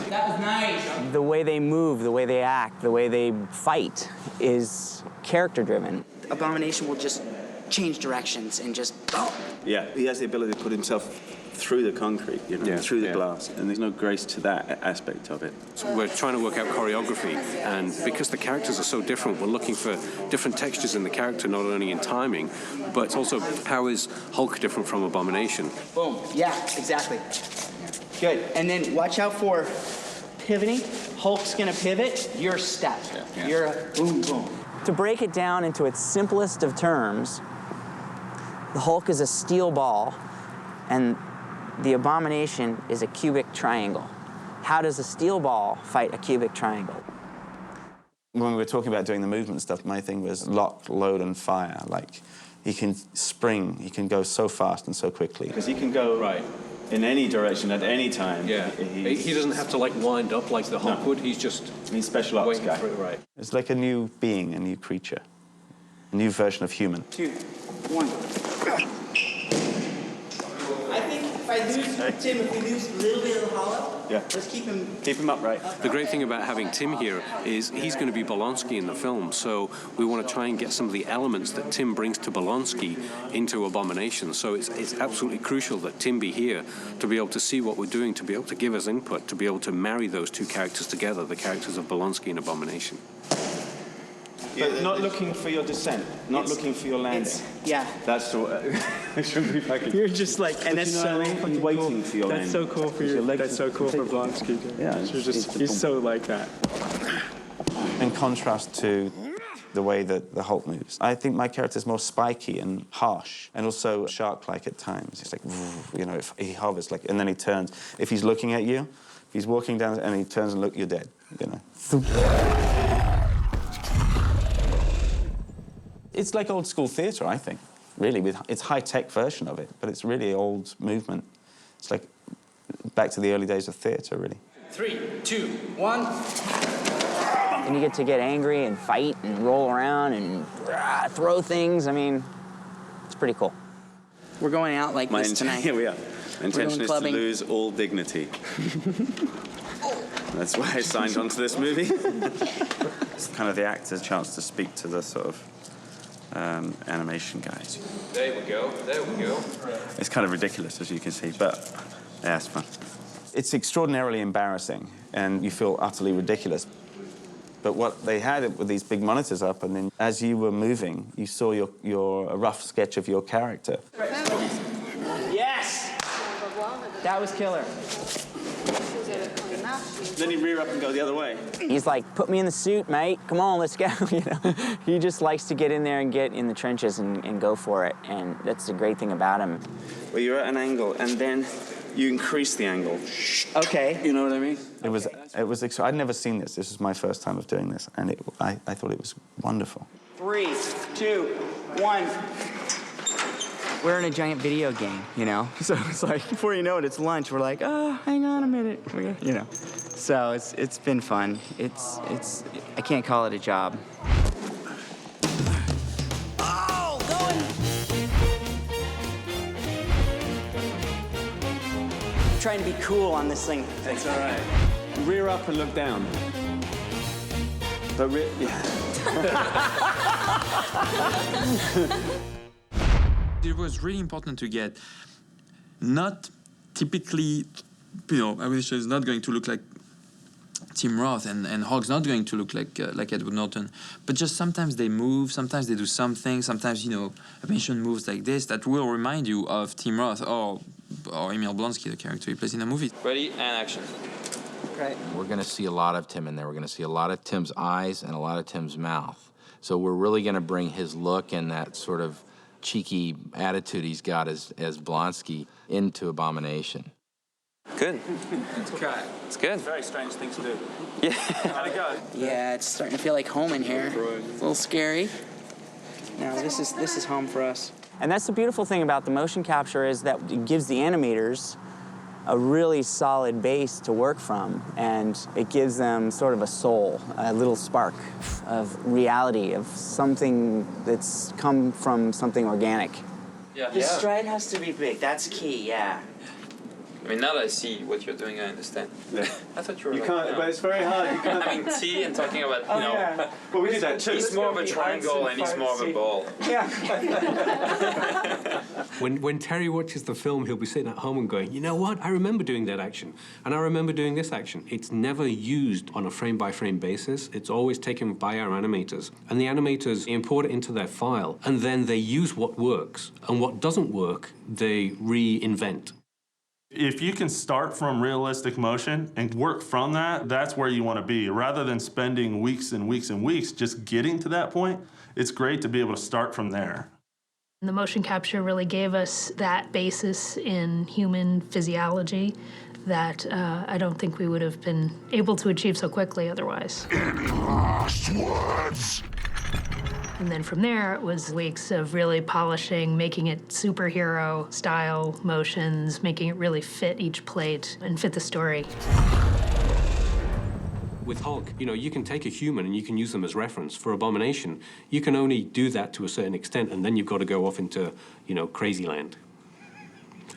That was nice. The way they move, the way they act, the way they fight is character-driven. Abomination will just change directions and just boom. Yeah, he has the ability to put himself through the concrete, through the glass, and there's no grace to that aspect of it. So we're trying to work out choreography, and because the characters are so different, we're looking for different textures in the character, not only in timing, but also how is Hulk different from Abomination? Boom. Yeah, exactly. Good. And then watch out for pivoting. Hulk's gonna pivot. Your step. Yeah. You're a boom, boom. To break it down into its simplest of terms, the Hulk is a steel ball, and the Abomination is a cubic triangle. How does a steel ball fight a cubic triangle? When we were talking about doing the movement stuff, my thing was lock, load, and fire. Like, he can spring, he can go so fast and so quickly. Because he can go in any direction at any time. Yeah, he doesn't have to like wind up like the Hulk would. He's just special ops guy. Right. It's like a new being, a new creature, a new version of human. 2, 1. I think if I lose Tim, if we lose a little bit of the hollow, let's keep him upright. The great thing about having Tim here is he's going to be Bolonsky in the film, so we want to try and get some of the elements that Tim brings to Bolonsky into Abomination. So it's absolutely crucial that Tim be here to be able to see what we're doing, to be able to give us input, to be able to marry those two characters together, the characters of Bolonsky and Abomination. But not looking for your descent, not looking for your landing. Yeah. That's the it shouldn't be fucking. You're just like, and that's so fucking waiting for your landing. That's so cool for you. That's so cool for Blonsky. Yeah, he's so like that. In contrast to the way that the Hulk moves, I think my character is more spiky and harsh, and also shark-like at times. It's like, if he hovers, like, and then he turns. If he's looking at you, if he's walking down and he turns and look, you're dead. It's like old school theatre, I think, really. It's high-tech version of it, but it's really old movement. It's like back to the early days of theatre, really. 3, 2, 1. And you get to get angry and fight and roll around and throw things. I mean, it's pretty cool. We're going out like this tonight. Here we are. My intention is to clubbing. lose all dignity. That's why I signed on to this movie. It's kind of the actor's chance to speak to the sort of animation guys. There we go. It's kind of ridiculous, as you can see, but yeah, it's fun. It's extraordinarily embarrassing, and you feel utterly ridiculous. But what they had were these big monitors up, and then as you were moving, you saw a rough sketch of your character. That was killer. Then you rear up and go the other way. He's like, put me in the suit, mate. Come on, let's go. You know, he just likes to get in there and get in the trenches and go for it. And that's the great thing about him. Well, you're at an angle, and then you increase the angle. Okay. You know what I mean? It was. I'd never seen this. This was my first time of doing this, and I thought it was wonderful. 3, 2, 1. We're in a giant video game, you know? So it's like, before you know it, it's lunch. We're like, oh, hang on a minute. You know? So it's been fun. I can't call it a job. Oh, going! Trying to be cool on this thing. That's all right. Rear up and look down. But yeah. It was really important to get not typically, you know, Abomination is not going to look like Tim Roth, and Hulk's not going to look like Edward Norton, but just sometimes they move, sometimes they do something, sometimes, you know, Abomination moves like this that will remind you of Tim Roth or Emil Blonsky, the character he plays in the movie. Ready and action. Right. We're going to see a lot of Tim in there. We're going to see a lot of Tim's eyes and a lot of Tim's mouth. So we're really going to bring his look and that sort of cheeky attitude he's got as Blonsky into Abomination. Good. It's good. It's good. It's a very strange thing to do. Yeah. How'd it go? Yeah, it's starting to feel like home in here. A little scary. No, this is home for us. And that's the beautiful thing about the motion capture is that it gives the animators a really solid base to work from, and it gives them sort of a soul, a little spark of reality, of something that's come from something organic. Yeah. The stride has to be big. That's key, yeah. I mean, now that I see what you're doing, I understand. Yeah. I thought you were. You can't, but it's very hard. You can't. Having tea and talking about, you know. Yeah. Well, we do that too. He's more of a triangle and he's more of a ball. Yeah. When Terry watches the film, he'll be sitting at home and going, you know what? I remember doing that action, and I remember doing this action. It's never used on a frame-by-frame basis. It's always taken by our animators. And the animators import it into their file, and then they use what works. And what doesn't work, they reinvent. If you can start from realistic motion and work from that, that's where you want to be. Rather than spending weeks and weeks and weeks just getting to that point, it's great to be able to start from there. The motion capture really gave us that basis in human physiology that I don't think we would have been able to achieve so quickly otherwise. Any last words? And then from there, it was weeks of really polishing, making it superhero-style motions, making it really fit each plate and fit the story. With Hulk, you know, you can take a human and you can use them as reference. For Abomination, you can only do that to a certain extent, and then you've got to go off into, you know, crazy land.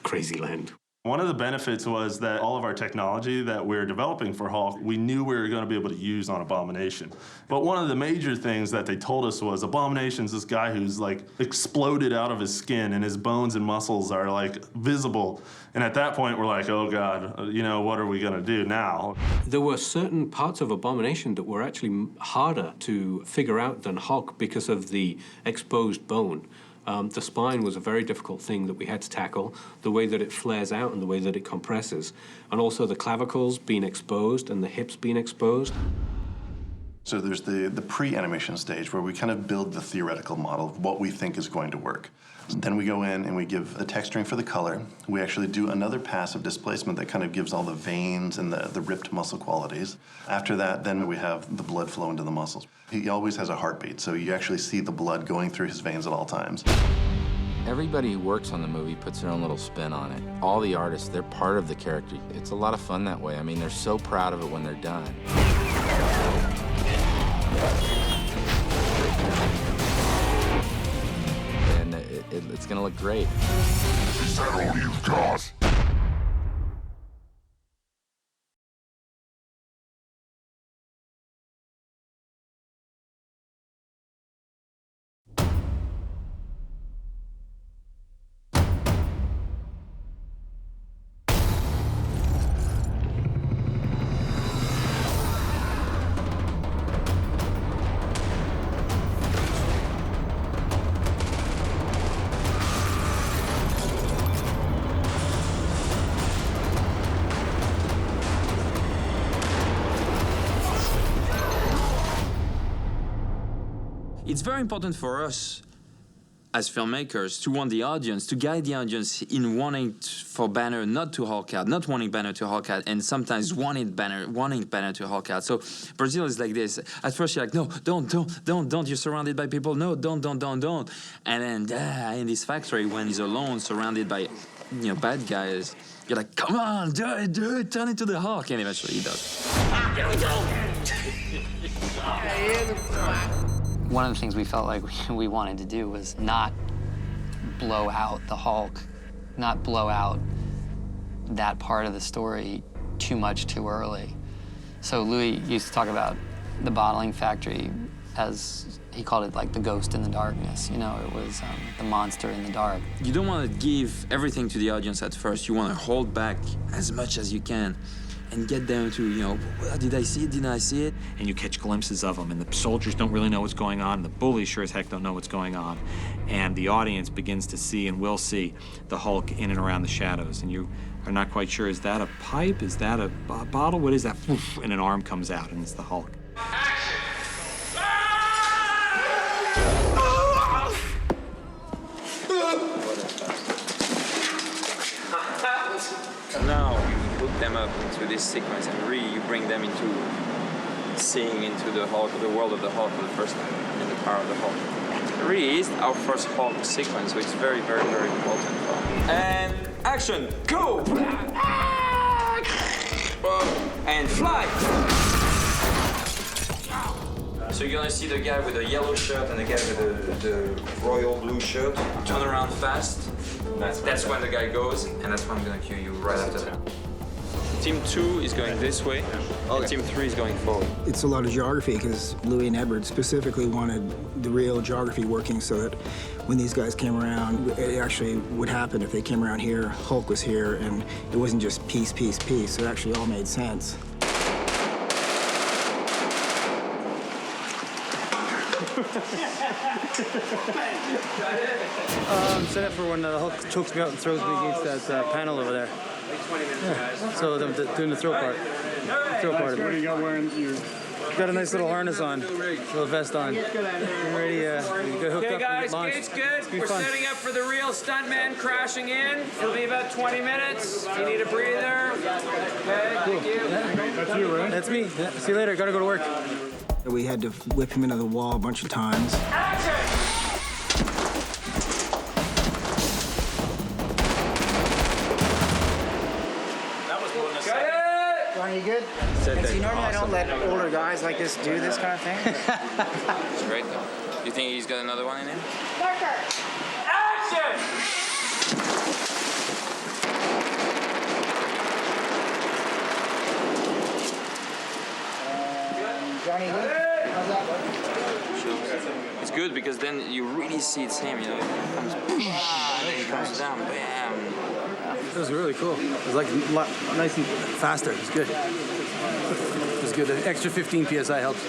Crazy land. One of the benefits was that all of our technology that we're developing for Hulk, we knew we were going to be able to use on Abomination. But one of the major things that they told us was Abomination's this guy who's like exploded out of his skin and his bones and muscles are like visible. And at that point, we're like, oh God, you know, what are we going to do now? There were certain parts of Abomination that were actually harder to figure out than Hulk because of the exposed bone. The spine was a very difficult thing that we had to tackle, the way that it flares out and the way that it compresses, and also the clavicles being exposed and the hips being exposed. So there's the pre-animation stage where we kind of build the theoretical model of what we think is going to work. Then we go in and we give the texturing for the color. We actually do another pass of displacement that kind of gives all the veins and the ripped muscle qualities. After that, then we have the blood flow into the muscles. He always has a heartbeat, so you actually see the blood going through his veins at all times. Everybody who works on the movie puts their own little spin on it. All the artists, they're part of the character. It's a lot of fun that way. I mean, they're so proud of it when they're done. And it's gonna look great. Is that all you've got? It's very important for us as filmmakers to want the audience, to guide the audience in wanting for Banner not to Hulk out, not wanting Banner to Hulk out, and sometimes wanting Banner to Hulk out. So Brazil is like this. At first you're like, no, don't. You're surrounded by people. No, don't. And then in this factory, when he's alone, surrounded by bad guys, you're like, come on, do it, turn into the Hulk, and eventually he does. Here we go! One of the things we felt like we wanted to do was not blow out the Hulk, not blow out that part of the story too much too early. So Louis used to talk about the bottling factory as, he called it like the ghost in the darkness. It was the monster in the dark. You don't want to give everything to the audience at first. You want to hold back as much as you can and get them to, did I see it? Didn't I see it? And you catch glimpses of them, and the soldiers don't really know what's going on, and the bullies sure as heck don't know what's going on. And the audience begins to see and will see the Hulk in and around the shadows, and you are not quite sure, is that a pipe? Is that a bottle? What is that? And an arm comes out, and it's the Hulk. Now you put them up into this sequence and really you bring them into seeing into the Hulk, the world of the Hulk for the first time, and the power of the Hulk. It really is our first Hulk sequence, so it's very, very, very important for us. And action, go! And fly! So you're gonna see the guy with the yellow shirt and the guy with the royal blue shirt turn around fast. That's when the guy goes, and that's when I'm gonna cue you right after that. Team 2 is going this way, and Team 3 is going forward. It's a lot of geography because Louis and Edward specifically wanted the real geography working so that when these guys came around, it actually would happen. If they came around here, Hulk was here, and it wasn't just piece. It actually all made sense. Set up for when the Hulk chokes me out and throws me against that panel over there. So doing the throw part. What do you got wearing? Got a nice little harness on, little vest on. I'm ready. Hooked Okay, up guys, and gate's good. Be We're fun. setting up for the real stuntman crashing in. It'll be about 20 minutes. You need a breather. Okay, thank you. That's you, right? That's me. Yeah. See you later. Gotta go to work. We had to whip him into the wall a bunch of times. Johnny, you good? See, normally I don't let older guys like this do this kind of thing. It's great though. You think he's got another one in him? Marker! Action! Johnny, good? How's that look? It's good because then you really see it's him, It comes, and then it comes down, bam. It was really cool. It was like nice and faster. It was good. It was good. The extra 15 PSI helped.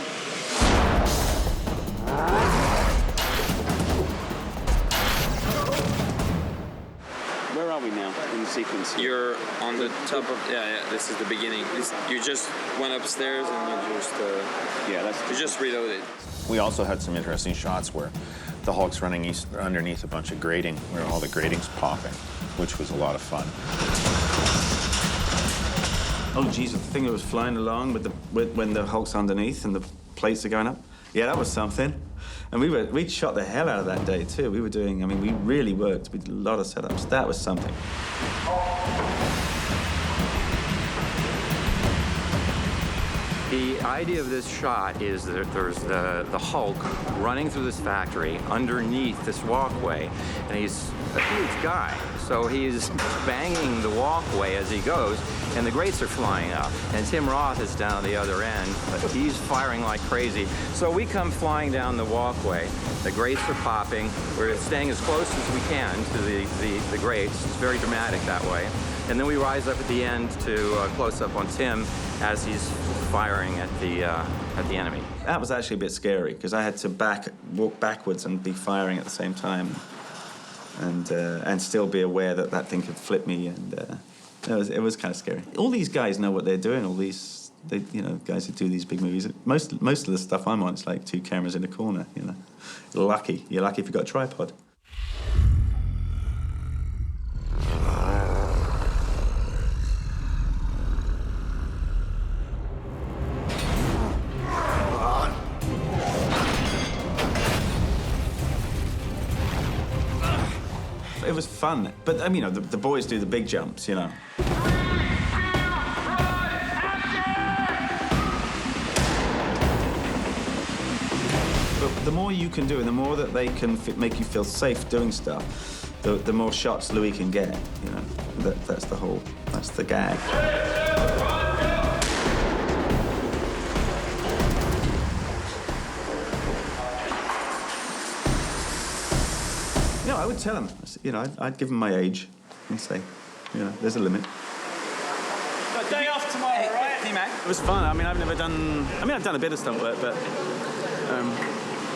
Where are we now in the sequence? You're on the top of, this is the beginning. You just went upstairs and you just reloaded. We also had some interesting shots where the Hulk's running underneath a bunch of grating, where all the grating's popping, which was a lot of fun. Oh, geez, the thing that was flying along when the Hulk's underneath and the plates are going up. Yeah, that was something. And we'd shot the hell out of that day, too. We really worked. We did a lot of setups. That was something. The idea of this shot is that there's the Hulk running through this factory underneath this walkway, and he's a huge guy. So he's banging the walkway as he goes, and the grates are flying up. And Tim Roth is down the other end, but he's firing like crazy. So we come flying down the walkway. The grates are popping. We're staying as close as we can to the grates. It's very dramatic that way. And then we rise up at the end to close up on Tim as he's firing at the enemy. That was actually a bit scary because I had to walk backwards and be firing at the same time, and still be aware that thing could flip me, and it was kind of scary. All these guys know what they're doing. All these They, you know, guys who do these big movies, most of the stuff I'm on, it's like 2 cameras in a corner, you know. You're lucky if you've got a tripod. It was fun, but I mean, you know, the boys do the big jumps, you know. But the more you can do, and the more that they can make you feel safe doing stuff, the more shots Louis can get. You know, that's the gag. You know, I would tell him, you know, I'd give him my age and say, you know, there's a limit. Got a day off tomorrow, right? Hey, Mac. It was fun. I mean, I've done a bit of stunt work, but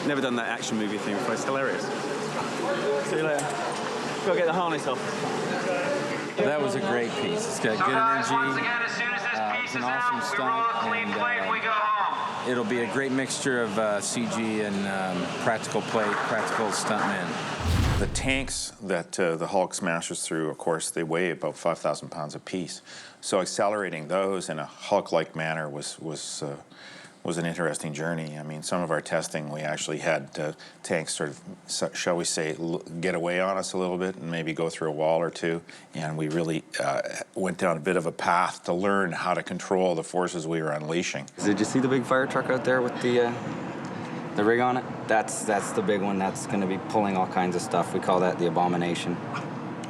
never done that action movie thing before. It's hilarious. See you later. Go get the harness off. That was a great piece. It's got good energy. It's an awesome stunt, and it'll be a great mixture of CG and practical plate, practical stuntmen. The tanks that the Hulk smashes through, of course, they weigh about 5,000 pounds apiece. So accelerating those in a Hulk-like manner was an interesting journey. I mean, some of our testing, we actually had tanks sort of, shall we say, get away on us a little bit and maybe go through a wall or two. And we really went down a bit of a path to learn how to control the forces we were unleashing. Did you see the big fire truck out there with the rig on it? That's the big one. That's going to be pulling all kinds of stuff. We call that the Abomination.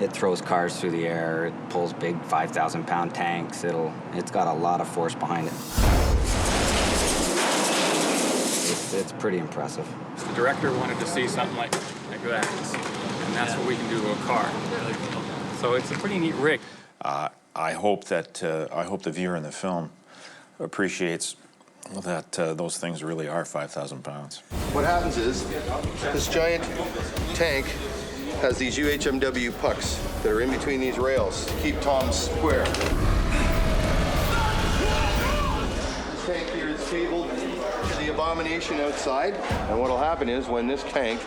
It throws cars through the air. It pulls big 5,000-pound tanks. It's got a lot of force behind it. It's pretty impressive. The director wanted to see something like that, and that's what we can do to a car. So it's a pretty neat rig. I hope the viewer in the film appreciates that those things really are 5,000 pounds. What happens is, this giant tank has these UHMW pucks that are in between these rails to keep Tom square. This tank here is cabled to the Abomination outside, and what'll happen is when this tank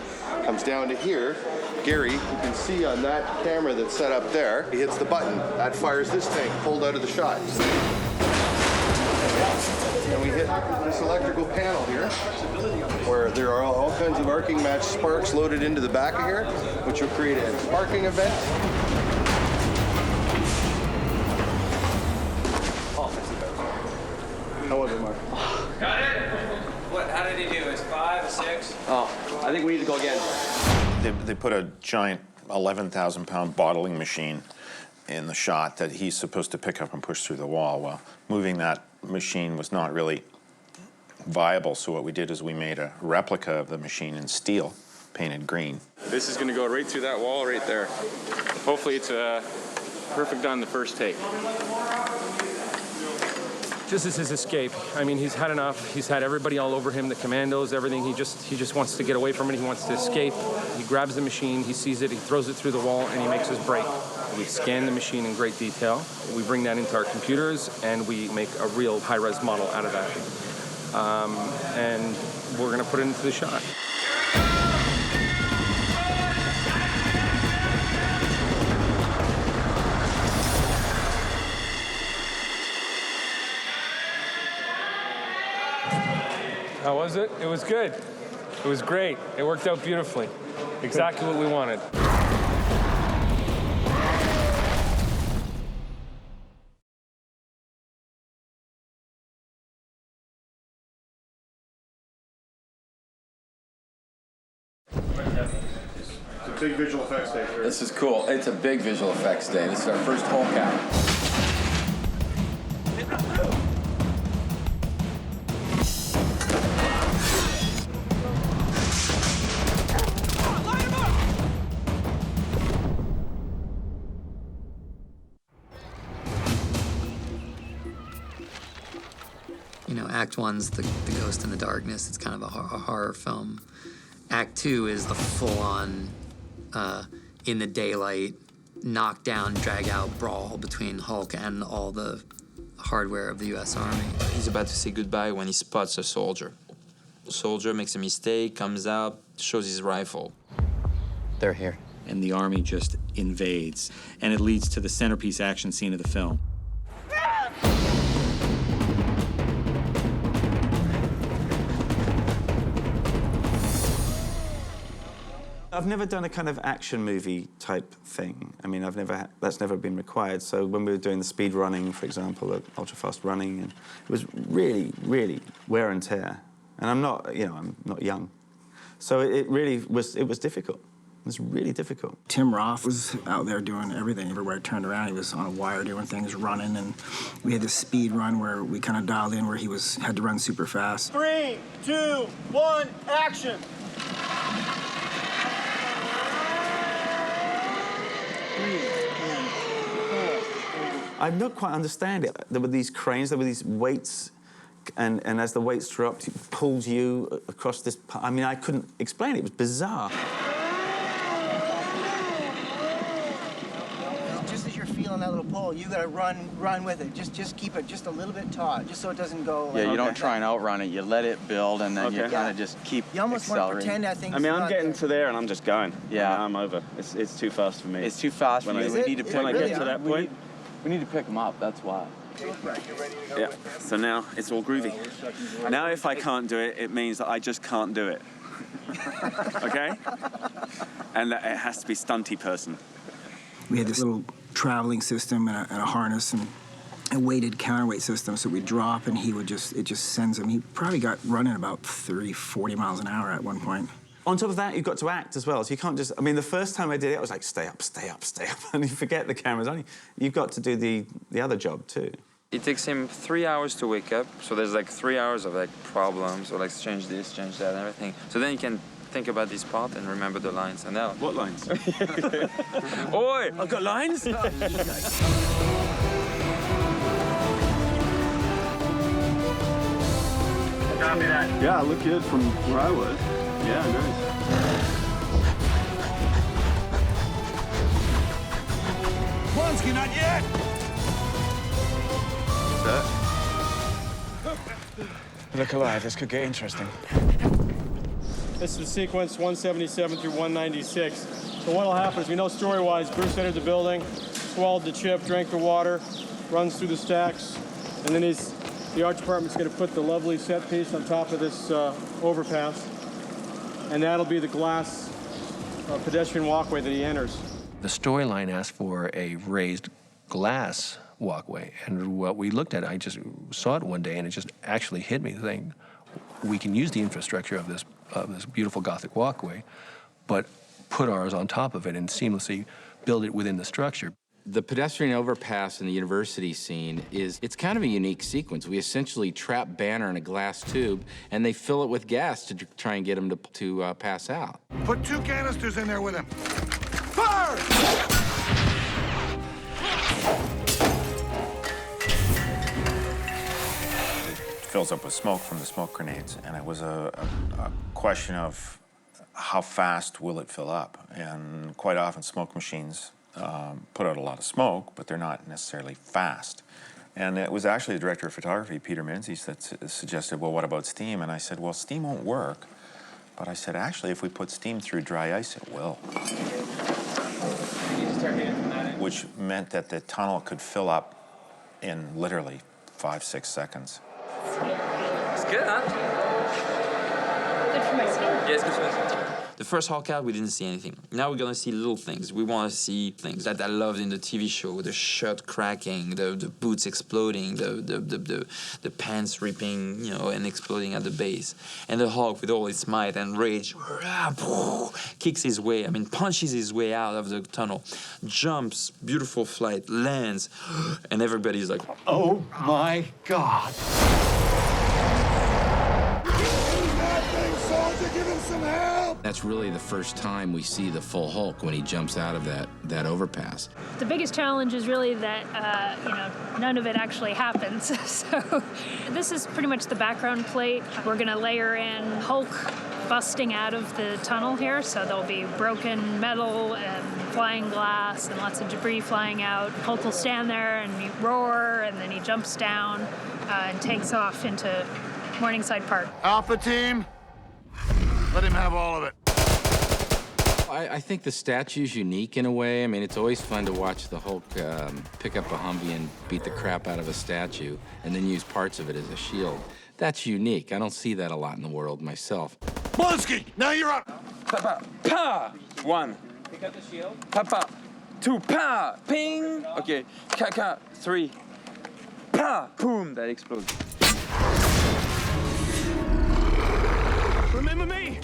comes down to here, Gary, you can see on that camera that's set up there, he hits the button. That fires this tank pulled out of the shot. And we hit this electrical panel here, where there are all kinds of arcing match sparks loaded into the back of here, which will create a sparking event. How was it, Mark? Got it! What, how did he do? It's 5, 6? Oh, I think we need to go again. They put a giant 11,000-pound bottling machine in the shot that he's supposed to pick up and push through the wall. Well, moving that machine was not really viable, so what we did is we made a replica of the machine in steel, painted green. This is going to go right through that wall right there. Hopefully it's perfect on the first take. This is his escape. I mean, he's had enough. He's had everybody all over him, the commandos, everything. He just wants to get away from it. He wants to escape. He grabs the machine, he sees it, he throws it through the wall, and he makes his break. We scan the machine in great detail. We bring that into our computers, and we make a real high-res model out of that. And we're going to put it into the shot. How was it? It was good. It was great. It worked out beautifully. Exactly what we wanted. It's a big visual effects day. This is cool. It's a big visual effects day. This is our first Hulk out. You know, Act 1's the Ghost in the Darkness. It's kind of a horror film. Act 2 is the full-on, in the daylight, knockdown, drag-out brawl between Hulk and all the hardware of the U.S. Army. He's about to say goodbye when he spots a soldier. The soldier makes a mistake, comes out, shows his rifle. They're here. And the Army just invades, and it leads to the centerpiece action scene of the film. I've never done a kind of action movie type thing. I mean, that's never been required. So when we were doing the speed running, for example, ultra fast running, and it was really, really wear and tear. And I'm not young. So it was difficult. It was really difficult. Tim Roth was out there doing everything. Everywhere I turned around, he was on a wire doing things, running, and we had this speed run where we kind of dialed in where he had to run super fast. 3, 2, 1, action! I don't quite understand it. There were these cranes, there were these weights, and as the weights dropped, it pulled you across this. I mean, I couldn't explain it. It was bizarre. Just as you're feeling that little pull, you gotta run with it. Just keep it just a little bit taut, just so it doesn't go. Yeah, you don't try and outrun it. You let it build, and then you kind of just keep You almost want to pretend that thing's I mean, I'm not getting there. to there and I'm just going. Yeah, I'm over. It's too fast for me. It's too fast for when you. I, We need to pick when I get to that point. We need to pick them up. That's why. Yeah. So now it's all groovy. Now, if I can't do it, it means that I just can't do it. Okay? And that it has to be stunty person. We had this little traveling system and a harness and a weighted counterweight system, so we'd drop and it just sends him. He probably got running about 30, 40 miles an hour at one point. On top of that, you've got to act as well. So you can't just... I mean, the first time I did it, I was like, stay up, stay up, stay up. And you forget the camera's on you. You've got to do the other job, too. It takes him 3 hours to wake up, so there's like 3 hours of like problems, or like change this, change that, and everything. So then you can think about this part and remember the lines. And now... What lines? Oi! I've got lines? Copy that. Yeah, I look good from where I was. Yeah, nice. Blonsky, not yet! Look alive, this could get interesting. This is the sequence 177 through 196. So what'll happen is, we know story-wise, Bruce entered the building, swallowed the chip, drank the water, runs through the stacks, and then the art department's going to put the lovely set piece on top of this overpass, and that'll be the glass pedestrian walkway that he enters. The storyline asked for a raised glass walkway, and what we looked at, I just saw it one day, and it just actually hit me, saying, we can use the infrastructure of this beautiful Gothic walkway, but put ours on top of it and seamlessly build it within the structure. The pedestrian overpass in the university scene it's kind of a unique sequence. We essentially trap Banner in a glass tube, and they fill it with gas to try and get him to pass out. Put 2 canisters in there with him. Fire! Fills up with smoke from the smoke grenades, and it was a question of how fast will it fill up. And quite often smoke machines put out a lot of smoke, but they're not necessarily fast. And it was actually the director of photography, Peter Menzies, that suggested, well, what about steam? And I said, well, steam won't work. But I said, actually, if we put steam through dry ice, it will. Which meant that the tunnel could fill up in literally 5-6 seconds. It's good, huh? Good for my skin. Yeah, it's good for my skin. The first Hulk out, we didn't see anything. Now we're gonna see little things. We wanna see things that I loved in the TV show: the shirt cracking, the boots exploding, the pants ripping, and exploding at the base. And the Hulk, with all his might and rage, kicks his way. Punches his way out of the tunnel, jumps, beautiful flight, lands, and everybody's like, "Oh my God!" Give him some help! that's really the first time we see the full Hulk when he jumps out of that overpass. The biggest challenge is really that, none of it actually happens. So this is pretty much the background plate. We're gonna layer in Hulk busting out of the tunnel here, so there'll be broken metal and flying glass and lots of debris flying out. Hulk will stand there and he roar, and then he jumps down and takes off into Morningside Park. Alpha team, let him have all of it. I think the statue's unique in a way. I mean, it's always fun to watch the Hulk pick up a Humvee and beat the crap out of a statue and then use parts of it as a shield. That's unique. I don't see that a lot in the world myself. Blonsky, now you're up. Pa, pa, 1. Pick up the shield. Pa, pa. 2, pa, ping. Okay, ka, 3. Pa, boom, that explodes. Remember me.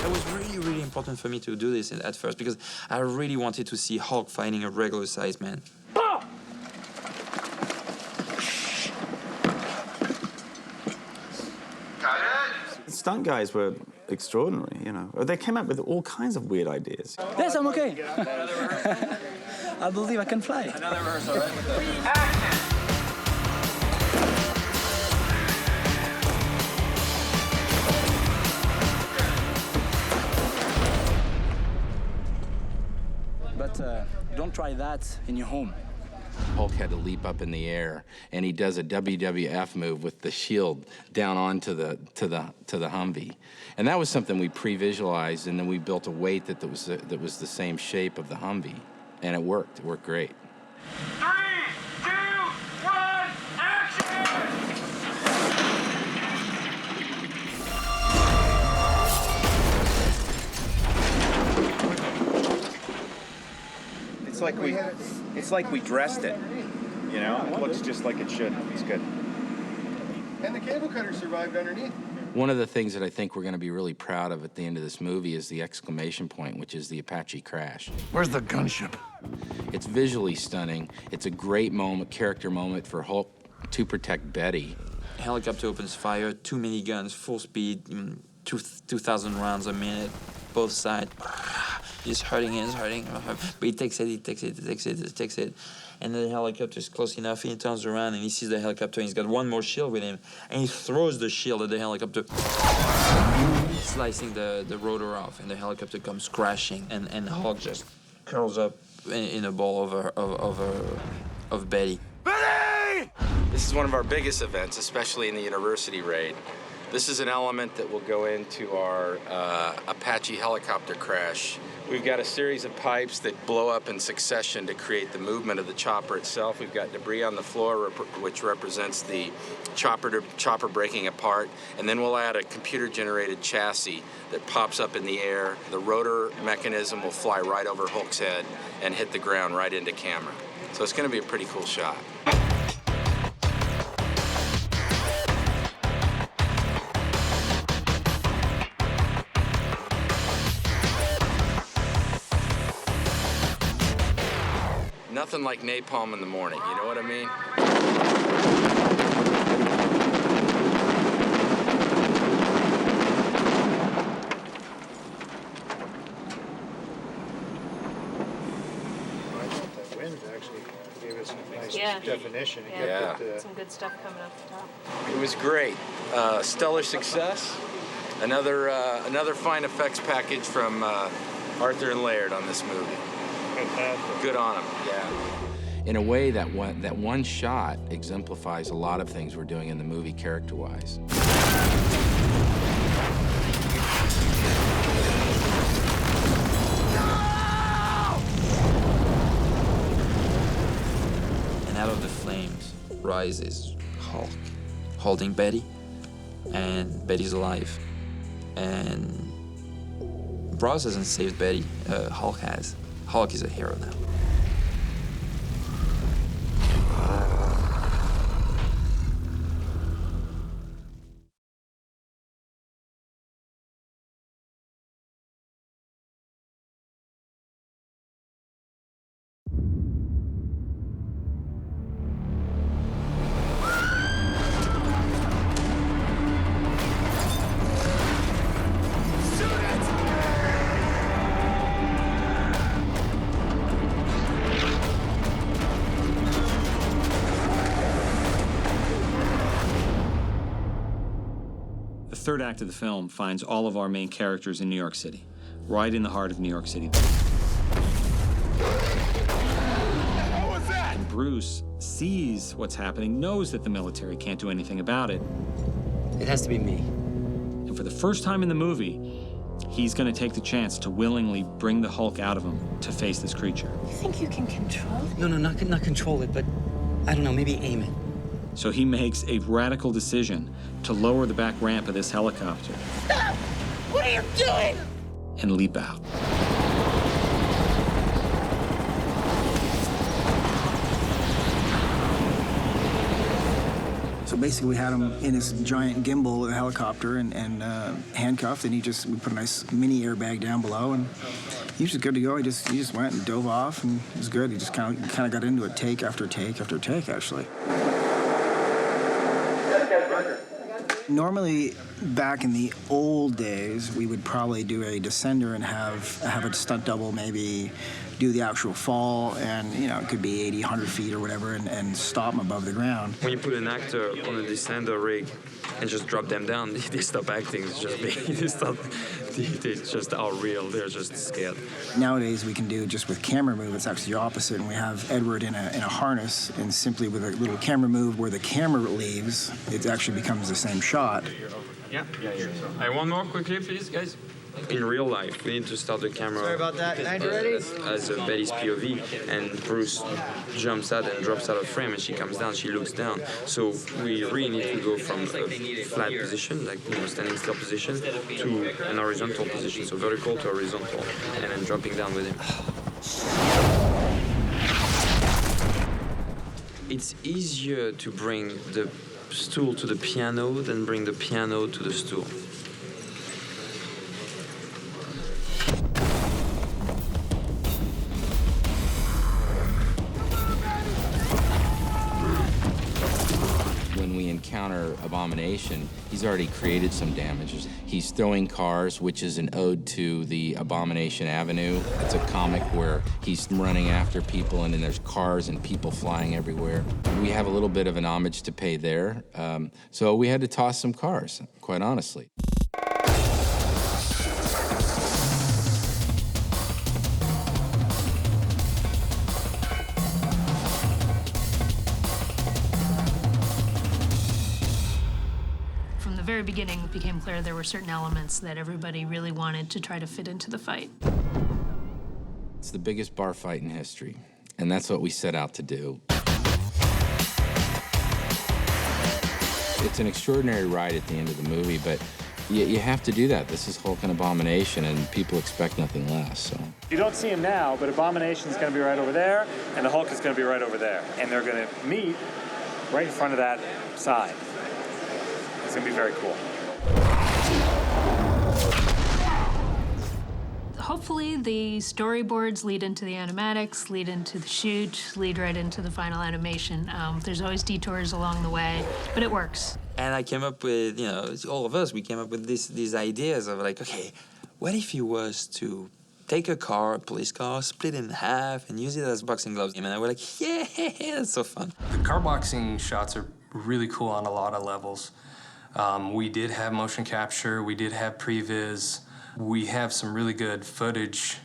It was really, really important for me to do this at first because I really wanted to see Hulk fighting a regular-sized man. Stunt guys were extraordinary, you know. They came up with all kinds of weird ideas. Yes, I'm okay. I believe I can fly. Another rehearsal, right? But don't try that in your home. Hulk had to leap up in the air, and he does a WWF move with the shield down onto the Humvee, and that was something we pre-visualized, and then we built a weight that was the same shape of the Humvee, and it worked. It worked great. 3, 2, 1, action! It's like we dressed it, you know? It looks just like it should. It's good. And the cable cutter survived underneath. One of the things that I think we're going to be really proud of at the end of this movie is the exclamation point, which is the Apache crash. Where's the gunship? It's visually stunning. It's a great moment, character moment for Hulk to protect Betty. Helicopter opens fire, 2 miniguns, full speed, 2,000 rounds a minute, both sides. He's hurting, but he takes it. And then the helicopter is close enough, and he turns around and he sees the helicopter, and he's got one more shield with him, and he throws the shield at the helicopter, slicing the rotor off, and the helicopter comes crashing, and Hulk just curls up in a ball of Betty. Betty! This is one of our biggest events, especially in the university raid. This is an element that will go into our Apache helicopter crash. We've got a series of pipes that blow up in succession to create the movement of the chopper itself. We've got debris on the floor, which represents the chopper breaking apart. And then we'll add a computer-generated chassis that pops up in the air. The rotor mechanism will fly right over Hulk's head and hit the ground right into camera. So it's going to be a pretty cool shot. Nothing like napalm in the morning, you know what I mean? I thought that wind actually gave us a nice Yeah. definition. It Yeah. kept it, Some good stuff coming up the top. It was great. Stellar success. Another fine effects package from Arthur and Laird on this movie. fantastic. Good on them, yeah. In a way, that one shot exemplifies a lot of things we're doing in the movie character-wise. And out of the flames rises Hulk, holding Betty, and Betty's alive. And Roth hasn't saved Betty, Hulk has. Hulk is a hero now. third act of the film finds all of our main characters in New York City, right in the heart of New York City. And Bruce sees what's happening, knows that the military can't do anything about it. It has to be me. And for the first time in the movie, he's going to take the chance to willingly bring the Hulk out of him to face this creature. You think you can control it? No, not control it, but I don't know, maybe aim it. So he makes a radical decision to lower the back ramp of this helicopter. Stop! What are you doing? And leap out. So basically, we had him in his giant gimbal of a helicopter and handcuffed, and we put a nice mini airbag down below, and he was just good to go. He just went and dove off, and it was good. He just kind of got into it, take after take after take, actually. Normally, back in the old days, we would probably do a descender and have a stunt double maybe do the actual fall, and it could be 80, 100 feet or whatever, and stop them above the ground. When you put an actor on a descender rig and just drop them down, they stop acting. It's just they just are real. They're just scared. Nowadays, we can do just with camera move. It's actually the opposite, and we have Edward in a harness, and simply with a little camera move where the camera leaves, it actually becomes the same shot. Yeah. One more quickly, please, guys. In real life, we need to start the camera. Sorry about that. Nigel, ready? As Betty's POV, and Bruce jumps out and drops out of frame, and she comes down, she looks down. So we really need to go from a flat position, like standing still position, to an horizontal position, so vertical to horizontal, and then dropping down with him. It's easier to bring the stool to the piano than bring the piano to the stool. When we encounter Abomination, he's already created some damages. He's throwing cars, which is an ode to the Abomination Avenue. It's a comic where he's running after people, and then there's cars and people flying everywhere. We have a little bit of an homage to pay there, so we had to toss some cars, quite honestly. Very beginning, it became clear there were certain elements that everybody really wanted to try to fit into the fight. It's the biggest bar fight in history, and that's what we set out to do. It's an extraordinary ride at the end of the movie, but you have to do that. This is Hulk and Abomination, and people expect nothing less, so. You don't see him now, but Abomination's going to be right over there, and the Hulk is going to be right over there. And they're going to meet right in front of that side. It's going to be very cool. Hopefully the storyboards lead into the animatics, lead into the shoot, lead right into the final animation. There's always detours along the way, but it works. And I came up with, all of us, we came up with these ideas of like, okay, what if he was to take a police car, split it in half, and use it as boxing gloves? And I was like, yeah, that's so fun. The car boxing shots are really cool on a lot of levels. We did have motion capture, we did have previs. We have some really good footage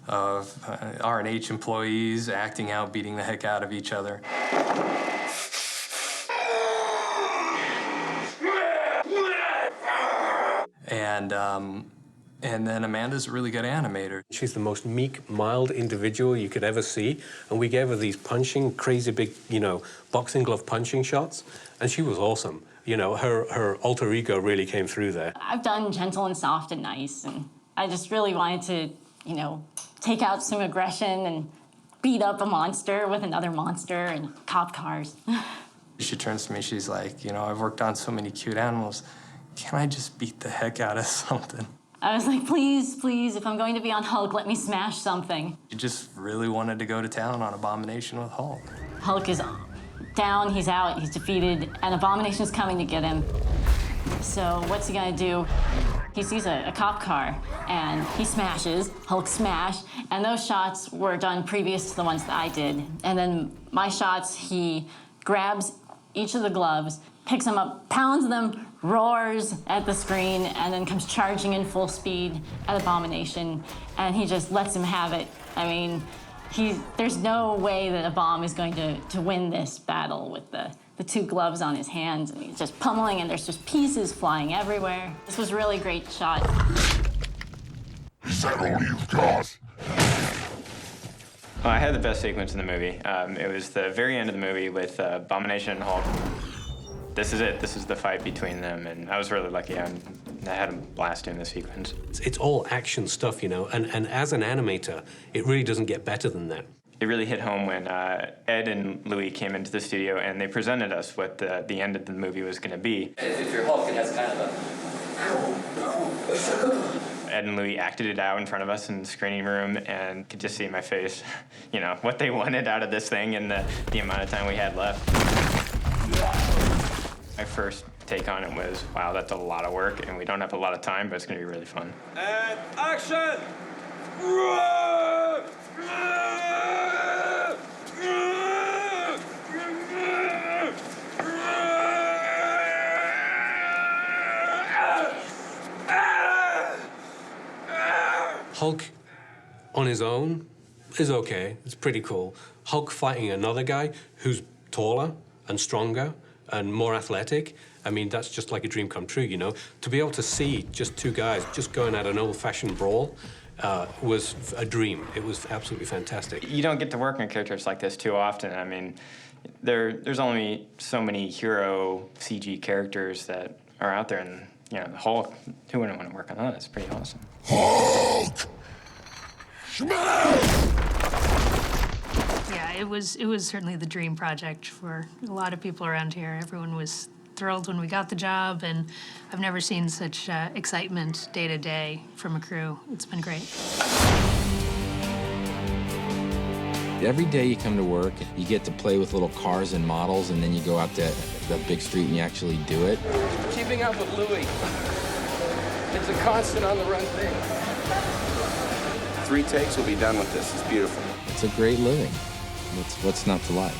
of R&H employees acting out, beating the heck out of each other. And then Amanda's a really good animator. She's the most meek, mild individual you could ever see. And we gave her these crazy big, boxing glove punching shots. And she was awesome. Her alter ego really came through there. I've done gentle and soft and nice, and I just really wanted to, take out some aggression and beat up a monster with another monster and cop cars. She turns to me, she's like, I've worked on so many cute animals. Can I just beat the heck out of something? I was like, please, if I'm going to be on Hulk, let me smash something. She just really wanted to go to town on Abomination with Hulk. Hulk is down, he's out, he's defeated, and Abomination's coming to get him. So what's he gonna do? He sees a cop car, and he smashes, Hulk smash, and those shots were done previous to the ones that I did. And then my shots, he grabs each of the gloves, picks them up, pounds them roars at the screen and then comes charging in full speed at Abomination, and he just lets him have it. I mean, there's no way that a bomb is going to win this battle with the two gloves on his hands, and he's just pummeling, and there's just pieces flying everywhere. This was a really great shot. Is that all you've got? Well, I had the best sequence in the movie. It was the very end of the movie with Abomination and Hulk. This is it. This is the fight between them, and I was really lucky. I had a blast doing the sequence. It's all action stuff, you know, and as an animator, it really doesn't get better than that. It really hit home when Ed and Louis came into the studio and they presented us what the end of the movie was going to be. If you're Hulk, it has kind of a... Ed and Louis acted it out in front of us in the screening room and could just see my face, you know, what they wanted out of this thing and the amount of time we had left. My first take on it was, wow, that's a lot of work and we don't have a lot of time, but it's going to be really fun. And action! Hulk on his own is okay. It's pretty cool. Hulk fighting another guy who's taller and stronger and more athletic, I mean, that's just like a dream come true, you know? To be able to see just two guys just going at an old-fashioned brawl was a dream. It was absolutely fantastic. You don't get to work on characters like this too often. I mean, there's only so many hero CG characters that are out there, and you know, the Hulk, who wouldn't want to work on that? It's pretty awesome. Hulk! Yeah, it was certainly the dream project for a lot of people around here. Everyone was thrilled when we got the job, and I've never seen such excitement day to day from a crew. It's been great. Every day you come to work, you get to play with little cars and models, and then you go out to the big street and you actually do it. Keeping up with Louis. It's a constant on-the-run thing. 3 takes, we'll be done with this. It's beautiful. It's a great living. What's not to like?